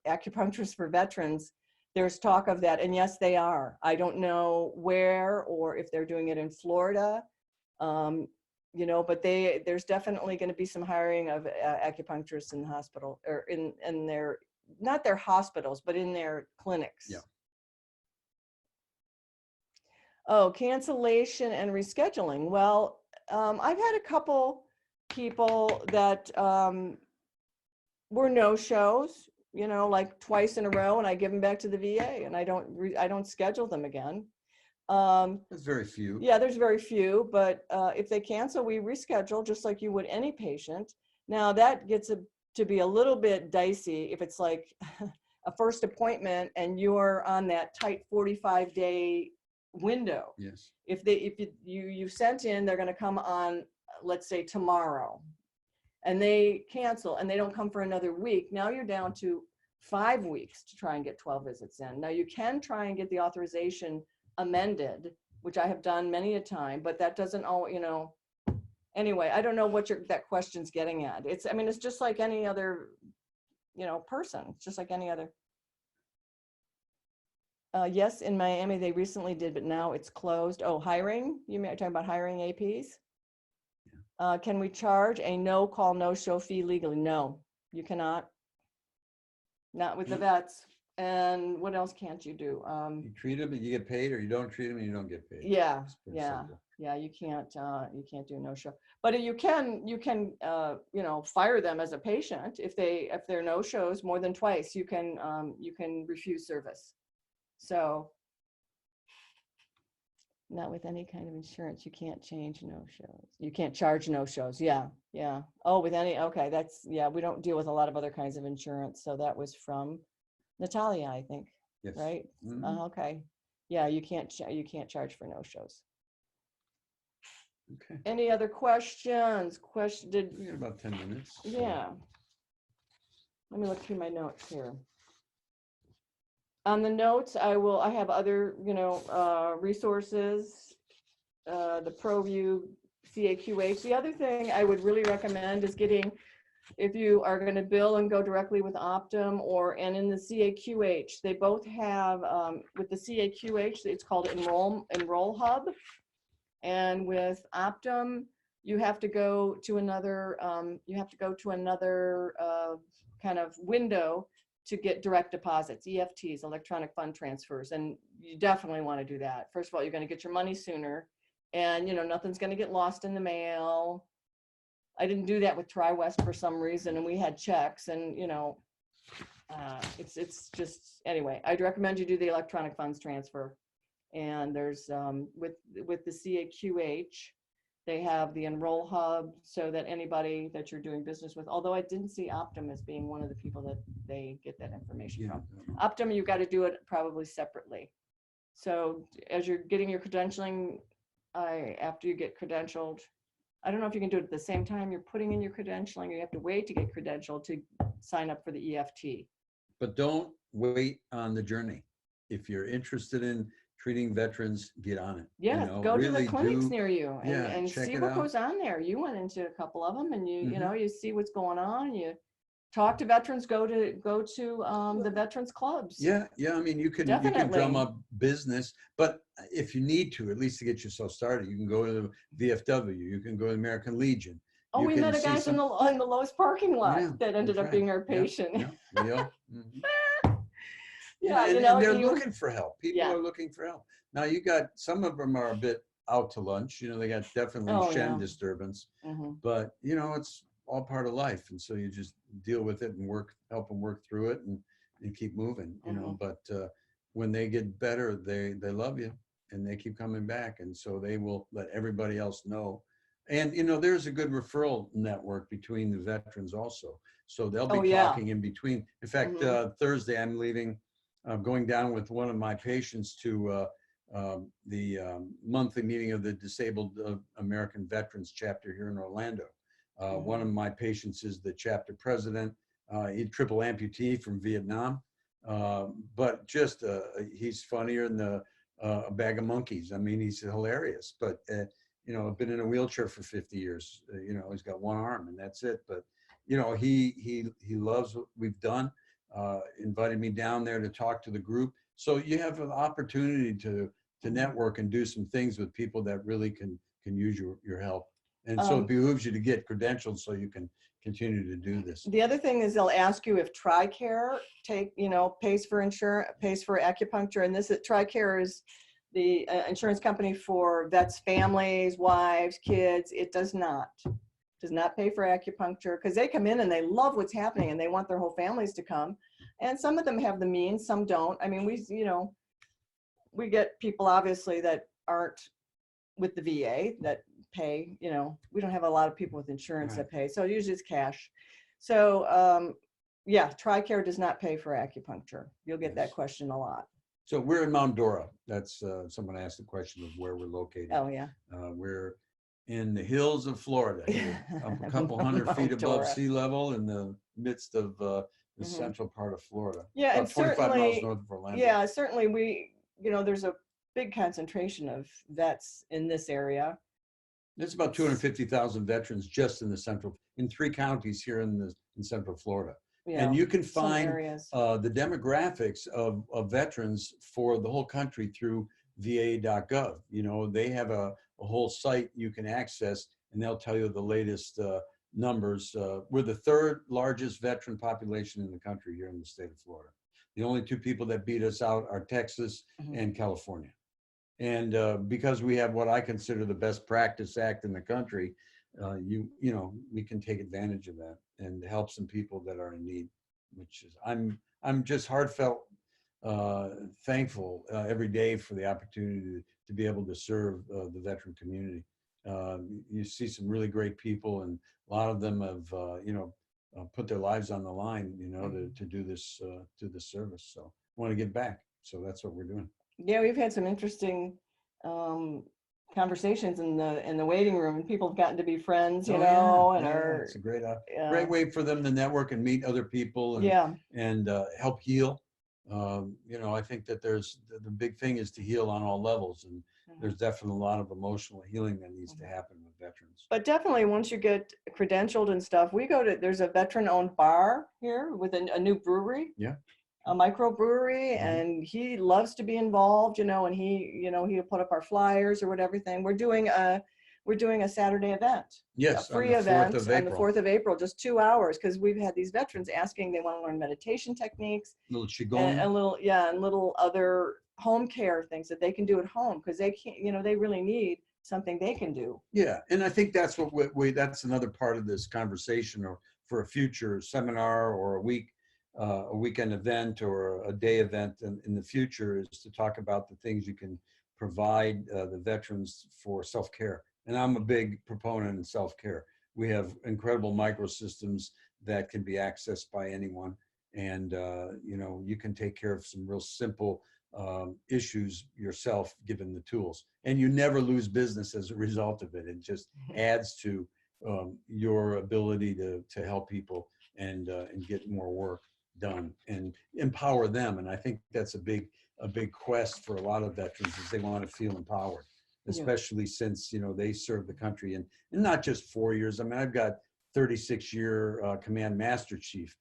Acupuncturists for Veterans, there's talk of that, and yes, they are. I don't know where or if they're doing it in Florida, you know, but there's definitely going to be some hiring of acupuncturists in the hospital or in their, not their hospitals, but in their clinics. Yeah. Oh, cancellation and rescheduling. Well, I've had a couple people that were no-shows, you know, like twice in a row, and I give them back to the VA, and I don't schedule them again. There's very few. Yeah, there's very few, but if they cancel, we reschedule just like you would any patient. Now that gets to be a little bit dicey if it's like a first appointment and you're on that tight 45-day window. Yes. If you sent in, they're going to come on, let's say tomorrow, and they cancel and they don't come for another week. Now you're down to 5 weeks to try and get 12 visits in. Now you can try and get the authorization amended, which I have done many a time, but that doesn't all, you know, anyway, I don't know what that question's getting at. It's, I mean, it's just like any other, you know, person. It's just like any other. Yes, in Miami, they recently did, but now it's closed. Oh, hiring? You mean talking about hiring APs? Can we charge a no-call, no-show fee legally? No, you cannot. Not with the vets. And what else can't you do? You treat them and you get paid, or you don't treat them and you don't get paid. Yeah, yeah. You can't do no-show. But you can you know, fire them as a patient if they're no-shows more than twice. You can refuse service. So. Not with any kind of insurance. You can't change no-shows. You can't charge no-shows. Yeah. Oh, with any, okay, that's, yeah, we don't deal with a lot of other kinds of insurance. So that was from Natalia, I think. Yes. Right? Mm-hmm. Okay. Yeah, you can't charge for no-shows. Okay. Any other questions? We got about 10 minutes. Yeah. Let me look through my notes here. On the notes, I have other, you know, resources, the ProView CAQH. The other thing I would really recommend is getting, if you are going to bill and go directly with Optum and in the CAQH, they both have, with the CAQH, it's called Enroll Hub. And with Optum, you have to go to another, kind of window to get direct deposits, EFTs, electronic fund transfers. And you definitely want to do that. First of all, you're going to get your money sooner, and, you know, nothing's going to get lost in the mail. I didn't do that with TriWest for some reason, and we had checks, and, you know, it's just, anyway, I'd recommend you do the electronic funds transfer. And there's, with the CAQH, They have the Enroll Hub so that anybody that you're doing business with, although I didn't see Optum as being one of the people that they get that information Yeah. from. Optum, you've got to do it probably separately. So as you're getting your credentialing, after you get credentialed, I don't know if you can do it at the same time you're putting in your credentialing, or you have to wait to get credentialed to sign up for the EFT. But don't wait on the journey. If you're interested in treating veterans, get on it. Yeah, You know, go to the really clinics do. near you Yeah, and check see it what out. goes on there. You went into a couple of them, and you Mhm. know, you see what's going on. You talk to veterans, go to the veterans clubs. Yeah, yeah. I mean, you can drum Definitely. up business, but if you need to, at least to get yourself started, you can go to the VFW. You can go to the American Legion. Oh, You we can met a see guy some. in the Lowe's parking lot Yeah, that ended that's up right. being our Yeah, patient. yeah, Leo. Mhm. Yeah, And, you know, and they're you, looking for help. People yeah. are looking for help. Now you got some of them are a bit out to lunch. You know, they got definitely Oh, Shen yeah. disturbance, Hmm. but you know, it's all part of life. And so you just deal with it and help them work through it and keep moving, you know, but when they get better, they love you and they keep coming back. And so they will let everybody else know. And, you know, there's a good referral network between the veterans also. So they'll be Oh, yeah. talking in between. In fact, Thursday, I'm leaving, going down with one of my patients to the monthly meeting of the Disabled American Veterans chapter here in Orlando. One of my patients is the chapter president. He's triple amputee from Vietnam, but just he's funnier than a bag of monkeys. I mean, he's hilarious, but you know, been in a wheelchair for 50 years. You know, he's got one arm and that's it. But you know, he loves what we've done. Invited me down there to talk to the group. So you have an opportunity to network and do some things with people that really can use your help. And so it behooves you to get credentialed so you can continue to do this. The other thing is they'll ask you if TRICARE pays for insurance, pays for acupuncture, and this TRICARE is the insurance company for vets' families, wives, kids. It does not pay for acupuncture because they come in and they love what's happening and they want their whole families to come. And some of them have the means, some don't. I mean, we get people obviously that aren't with the VA that pay, we don't have a lot of people with insurance that pay. So usually it's cash. So yeah, TRICARE does not pay for acupuncture. You'll get that question a lot. So we're in Mount Dora. That's someone asked the question of where we're located. Oh, yeah. We're in the hills of Florida, up a couple hundred feet above sea level in the midst of the central part of Florida. Yeah, about and 25 certainly, miles north of Orlando. Yeah, certainly there's a big concentration of vets in this area. There's about 250,000 veterans just in 3 counties here in Central Florida. Yeah, and you can find the demographics of veterans for the whole country through va.gov. You know, they have a whole site you can access, and they'll tell you the latest numbers. We're the 3rd largest veteran population in the country here in the state of Florida. The only 2 people that beat us out are Texas and California. And because we have what I consider the best practice act in the country, we can take advantage of that and help some people that are in need, which is, I'm just heartfelt thankful every day for the opportunity to be able to serve the veteran community. You see some really great people, and a lot of them have, put their lives on the line, to do this service. So I want to give back. So that's what we're doing. Yeah, we've had some interesting conversations in the waiting room, and people have gotten to be friends, and it's a great way for them to network and meet other people and help heal. I think that the big thing is to heal on all levels, and there's definitely a lot of emotional healing that needs to happen with veterans. But definitely once you get credentialed and stuff, there's a veteran-owned bar here with a new brewery. Yeah. A microbrewery, and he loves to be involved, and he'll put up our flyers or whatever thing. We're doing a Saturday event. Yes, a free event on the 4th of April, just 2 hours, because we've had these veterans asking, they want to learn meditation techniques, little qigong, and little other home care things that they can do at home, because they can't, they really need something they can do. Yeah, and I think that's what that's another part of this conversation, or for a future seminar or a weekend event or a day event in the future, is to talk about the things you can provide the veterans for self-care. And I'm a big proponent in self-care. We have incredible microsystems that can be accessed by anyone. And, you know, you can take care of some real simple issues yourself, given the tools. And you never lose business as a result of it. It just adds to your ability to help people and get more work done and empower them. And I think that's a big quest for a lot of veterans, is they want to feel empowered, especially since, you know, they serve the country and not just 4 years. I mean, I've got 36-year command master chief,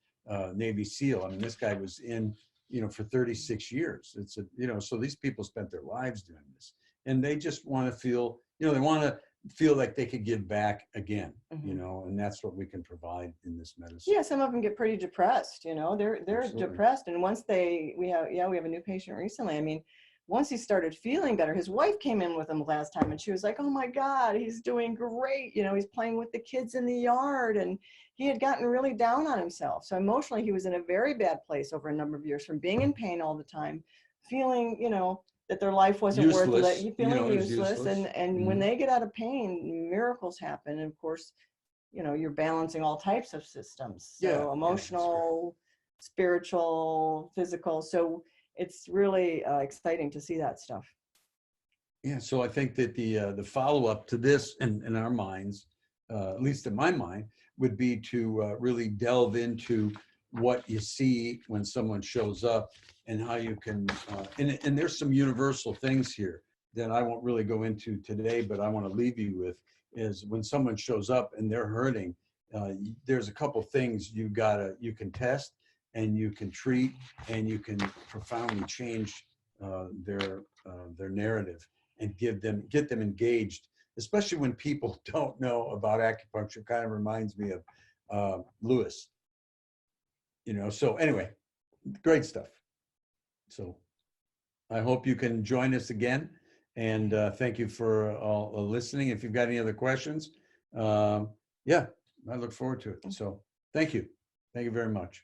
Navy SEAL. I mean, this guy was in, you know, for 36 years. It's a, you know, so these people spent their lives doing this, and they just want to feel, you know, they want to feel like they could give back again, you know, and that's what we can provide in this medicine. Yeah, some of them get pretty depressed, you know, they're Absolutely. depressed. And once we have a new patient recently. I mean, once he started feeling better, his wife came in with him last time and she was like, oh my God, he's doing great. You know, he's playing with the kids in the yard, and he had gotten really down on himself. So emotionally, he was in a very bad place over a number of years from being in pain all the time, feeling, you know, that their life wasn't worth it, feeling useless. And when they get out of pain, miracles happen. And of course, you know, you're balancing all types of systems. So emotional, spiritual, physical. So it's really exciting to see that stuff. Yeah, so I think that the follow-up to this in our minds, at least in my mind, would be to really delve into what you see when someone shows up and how you can, and there's some universal things here that I won't really go into today, but I want to leave you with, is when someone shows up and they're hurting, there's a couple things you can test and you can treat and you can profoundly change their narrative and get them engaged, especially when people don't know about acupuncture. Kind of reminds me of Lewis, you know. So anyway, great stuff. So I hope you can join us again, and thank you for all listening. If you've got any other questions, yeah, I look forward to it. So thank you very much.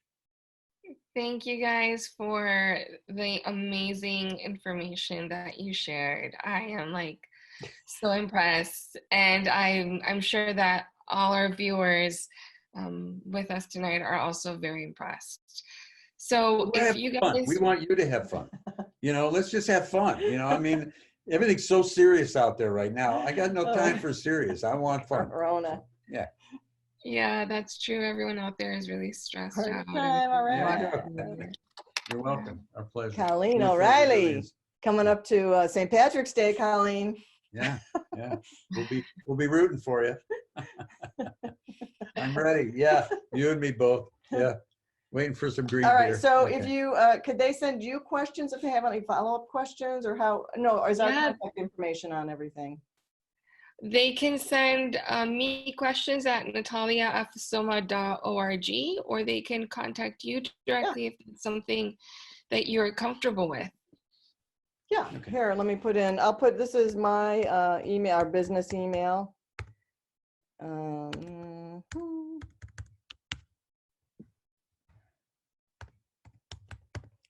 Thank you guys for the amazing information that you shared. I am like so impressed, and I'm sure that all our viewers with us tonight are also very impressed. So if you guys, we want you to have fun. You know, let's just have fun. You know, I mean, everything's so serious out there right now. I got no time for serious. I want fun. Corona. Yeah. Yeah, that's true. Everyone out there is really stressed out. All right. You're welcome. Our pleasure. Colleen O'Reilly coming up to St. Patrick's Day, Colleen. Yeah. We'll be rooting for you. I'm ready. Yeah, you and me both. Yeah, waiting for some green beer. All right. So if you could they send you questions if they have any follow-up questions, or how? No, or is our contact information on everything? They can send me questions at natalia@fasoma.org, or they can contact you directly if it's something that you're comfortable with. Yeah. Okay. Here, let me put in. This is my email, our business email.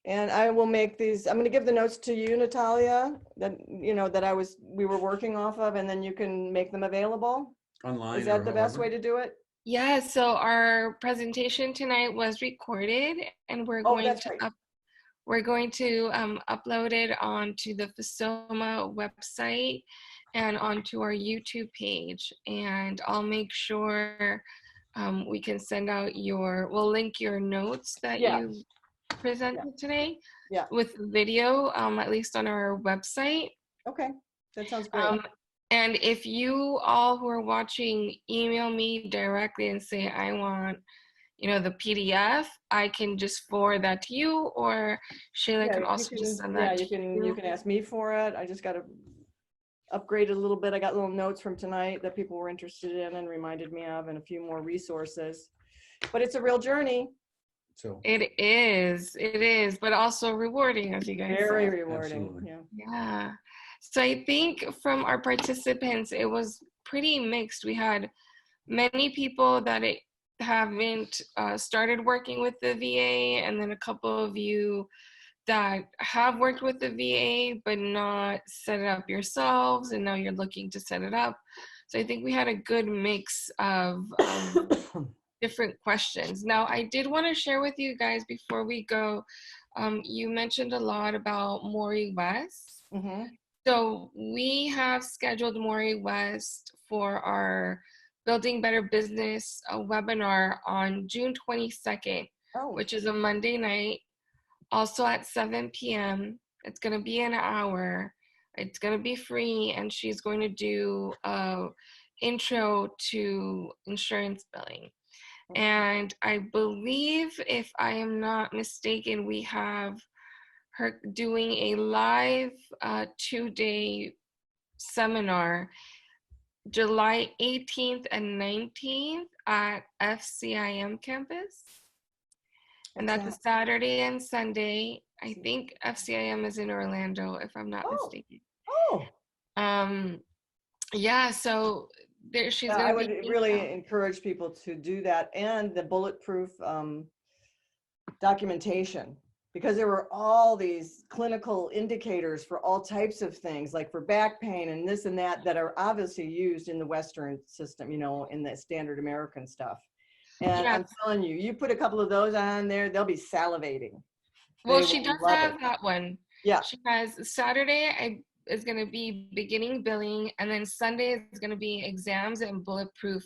And I will make these. I'm going to give the notes to you, Natalia, that you know that we were working off of, and then you can make them available online. Is that the best way to do it? Yeah. So our presentation tonight was recorded, and we're going to upload it onto the FASOMA website and onto our YouTube page. And I'll make sure we can send out we'll link your notes that you presented today with video, at least on our website. Okay, that sounds great. And if you all who are watching email me directly and say, I want, you know, the PDF, I can just forward that to you, or Shayla can also just send that to you. You can ask me for it. I just got to upgrade it a little bit. I got little notes from tonight that people were interested in and reminded me of, and a few more resources. But it's a real journey. So it is, but also rewarding, as you guys said. Very rewarding. Absolutely. Yeah. So I think from our participants, it was pretty mixed. We had many people that haven't started working with the VA, and then a couple of you that have worked with the VA but not set it up yourselves, and now you're looking to set it up. So I think we had a good mix of different questions. Now, I did want to share with you guys before we go, you mentioned a lot about Maury West. Mm-hmm. So we have scheduled Maury West for our Building Better Business webinar on June 22nd, which is a Monday night, also at 7 p.m. It's going to be an hour. It's going to be free, and she's going to do a intro to insurance billing. And I believe, if I am not mistaken, we have her doing a live 2-day seminar July 18th and 19th at FCIM campus. And that's a Saturday and Sunday. I think FCIM is in Orlando, if I'm not mistaken. Yeah, so there she's gonna I would really encourage people to do that, and the bulletproof documentation, because there were all these clinical indicators for all types of things, like for back pain and this and that are obviously used in the Western system, you know, in the standard American stuff. And I'm telling you, you put a couple of those on there, they'll be salivating. Well, she does have that one. Yeah. She has Saturday is going to be beginning billing, and then Sunday is going to be exams and bulletproof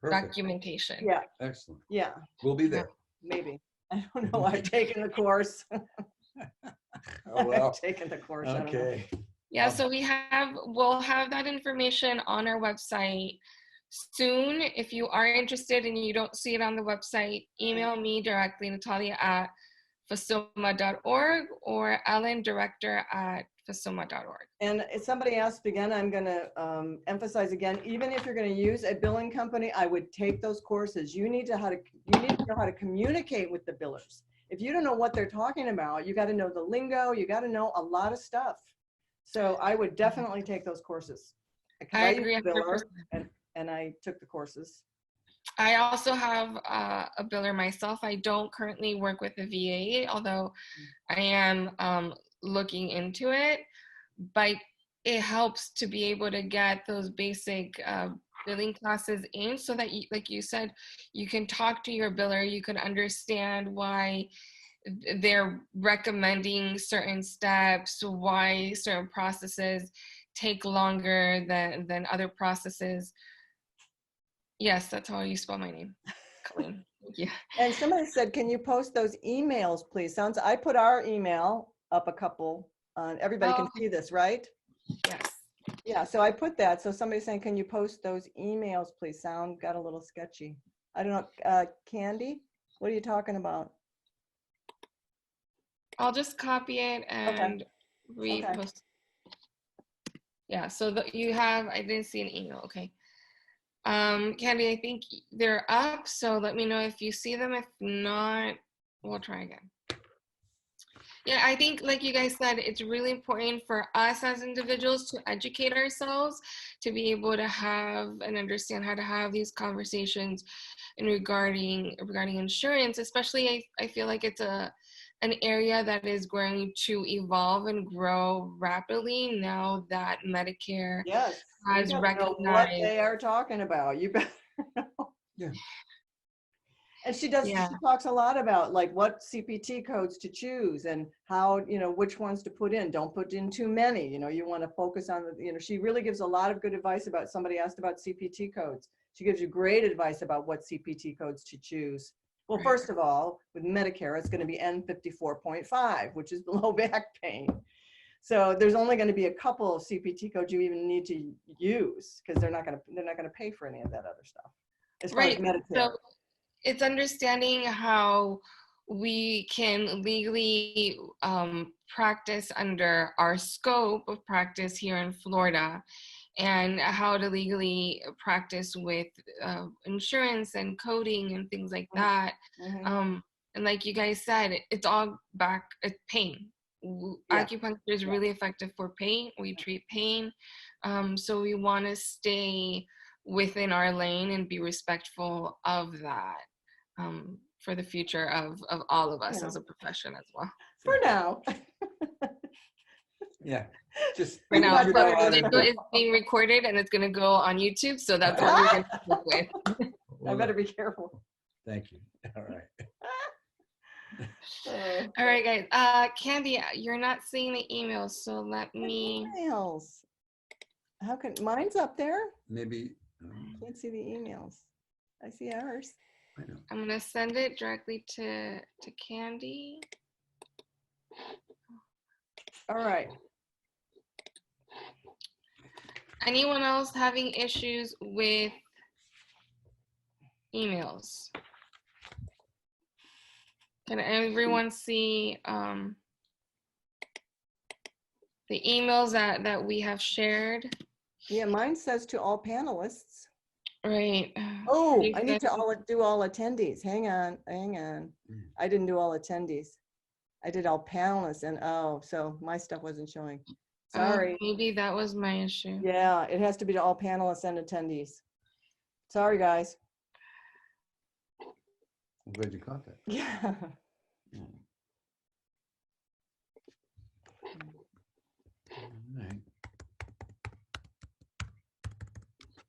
documentation. Yeah. Excellent. Yeah. We'll be there. Maybe. I don't know. I've taken the course. Oh, well. I've taken the course. Okay. Yeah, so we'll have that information on our website soon. If you are interested and you don't see it on the website, email me directly, Natalia at fasoma.org, or Ellen, director at fasoma.org. And if somebody asked again, I'm going to emphasize again, even if you're going to use a billing company, I would take those courses. You need to know how to communicate with the billers. If you don't know what they're talking about, you got to know the lingo, you got to know a lot of stuff. So I would definitely take those courses. I agree. And I took the courses. I also have a biller myself. I don't currently work with the VA, although I am looking into it. But it helps to be able to get those basic billing classes in, so that, like you said, you can talk to your biller. You can understand why they're recommending certain steps, why certain processes take longer than other processes. Yes, that's how you spell my name. Colleen. Yeah. And somebody said, can you post those emails, please? I put our email up a couple. Everybody can see this, right? Yes. Yeah, so I put that. So somebody's saying, can you post those emails, please? Sound got a little sketchy. I don't know. Candy, what are you talking about? I'll just copy it and repost. Okay. Yeah, so I didn't see an email. Okay. Candy, I think they're up, so let me know if you see them. If not, we'll try again. Yeah, I think, like you guys said, it's really important for us as individuals to educate ourselves, to be able to have and understand how to have these conversations regarding insurance. Especially, I feel like it's an area that is going to evolve and grow rapidly now that Medicare has recognized what they are talking about. You better know. Yeah. And she talks a lot about like what CPT codes to choose and how, which ones to put in. Don't put in too many. You want to focus on she really gives a lot of good advice about, somebody asked about CPT codes. She gives you great advice about what CPT codes to choose. Well, first of all, with Medicare, it's going to be N54.5, which is below back pain. So there's only going to be a couple of CPT codes you even need to use, because they're not going to pay for any of that other stuff as far as Medicare. So it's understanding how we can legally practice under our scope of practice here in Florida, and how to legally practice with insurance and coding and things like that. Mm-hmm. And like you guys said, it's all back at pain. Acupuncture is really effective for pain. We treat pain. So we want to stay within our lane and be respectful of that for the future of all of us as a profession as well. For now. Yeah. Just For now, Not but quite. the video is being recorded and it's going to go on YouTube, so that's what we're going to stick with. I better be careful. Thank you. All right. All right, guys. Candy, you're not seeing the emails, so let me. Emails. How can, mine's up there? Maybe. Can't see the emails. I see ours. I know. I'm gonna send it directly to Candy. All right. Anyone else having issues with emails? Can everyone see the emails that we have shared? Yeah, mine says to all panelists. Right. Oh, You I need guys- to do all attendees. Hang on. I didn't do all attendees. I did all panelists, and so my stuff wasn't showing. Sorry. Maybe that was my issue. Yeah, it has to be to all panelists and attendees. Sorry, guys. I'm glad you caught that. Yeah. All right.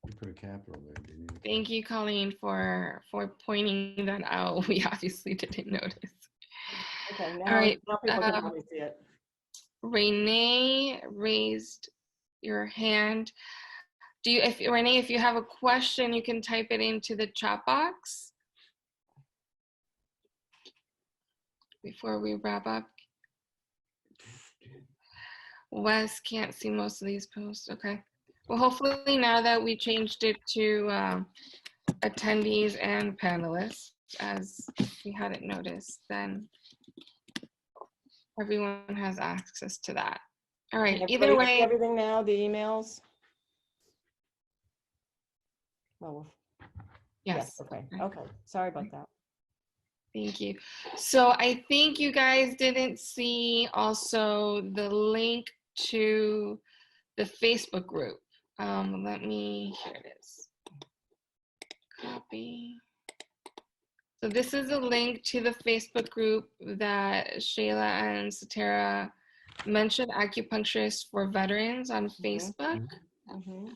You put a capital there, didn't you? Thank you, Colleen, for pointing that out. We obviously didn't notice. Okay, now, All right. now people can probably see it. Renee raised your hand. Renee, if you have a question, you can type it into the chat box before we wrap up. Wes can't see most of these posts. Okay. Well, hopefully now that we changed it to attendees and panelists, as we hadn't noticed, then everyone has access to that. All right. Either Everybody see way, everything now, the emails? Well, yes. okay. Okay. Sorry about that. Thank you. So I think you guys didn't see also the link to the Facebook group. Here it is. Copy. So this is a link to the Facebook group that Shayla and Saterra mentioned, Acupuncturists for Veterans on Facebook. Mhm.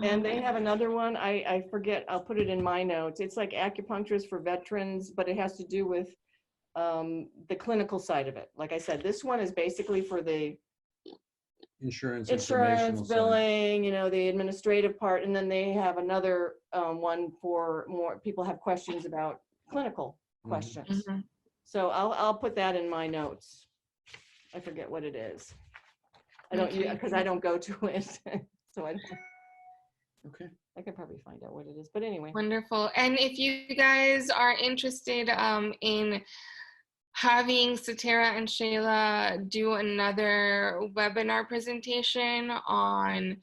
And they have another one, I forget, I'll put it in my notes. It's like acupuncturist for veterans, but it has to do with the clinical side of it. Like I said, this one is basically for the Insurance, insurance, informational side. billing, the administrative part. And then they have another one for more people have questions about clinical questions. Mhm. So I'll put that in my notes. I forget what it is. I don't, Okay. because I don't go to it. So Okay. I could probably find out what it is, but anyway. Wonderful. And if you guys are interested in having Saterra and Shayla do another webinar presentation on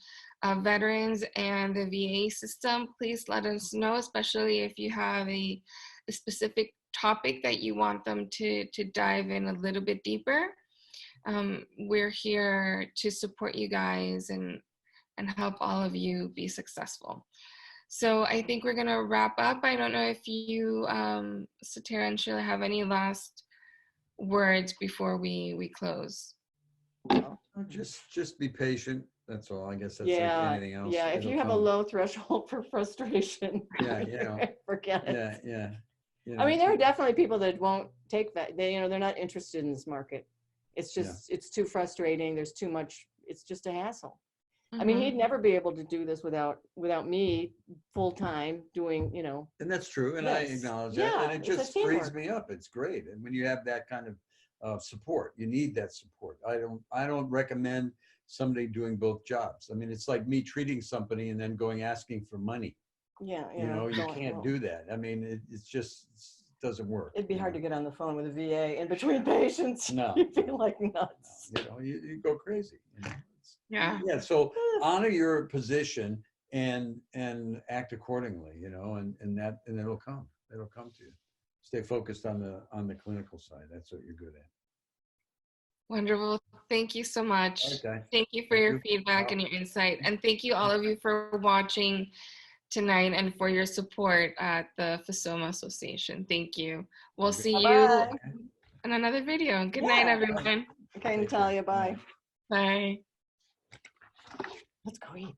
veterans and the VA system, please let us know, especially if you have a specific topic that you want them to dive in a little bit deeper. We're here to support you guys and help all of you be successful. So I think we're gonna wrap up. I don't know if you, Saterra and Shayla, have any last words before we close. Just be patient. That's all. I guess that's Yeah, like anything else. yeah. If It'll you have a come. low threshold for frustration, Yeah, forget it. Yeah. I mean, there are definitely people that won't take that. They're not interested in this market. It's just, it's too frustrating. There's too much. It's just a hassle. I mean, he'd never be able to do this without me full time doing, And that's true, and I Yes. acknowledge Yeah, that, and it it's a just frees teamwork. me up. It's great, and when you have that kind of support, you need that support. I don't recommend somebody doing both jobs. I mean, it's like me treating somebody and then going asking for money. yeah. You can't do that. I mean, it just doesn't work. It'd be hard to get on the phone with a VA in between patients. No. You'd be like nuts. You go crazy. Yeah. Yeah. So honor your position and act accordingly. And it'll come. It'll come to you. Stay focused on the clinical side. That's what you're good at. Wonderful. Thank you so much. Okay. Thank you for your feedback and your insight. And thank you all of you for watching tonight and for your support at the FASOMA Association. Thank you. We'll see you. Bye-bye. in another video. Good night, Yeah. everyone. Okay, Take care. Natalia, bye. Bye. Let's go eat.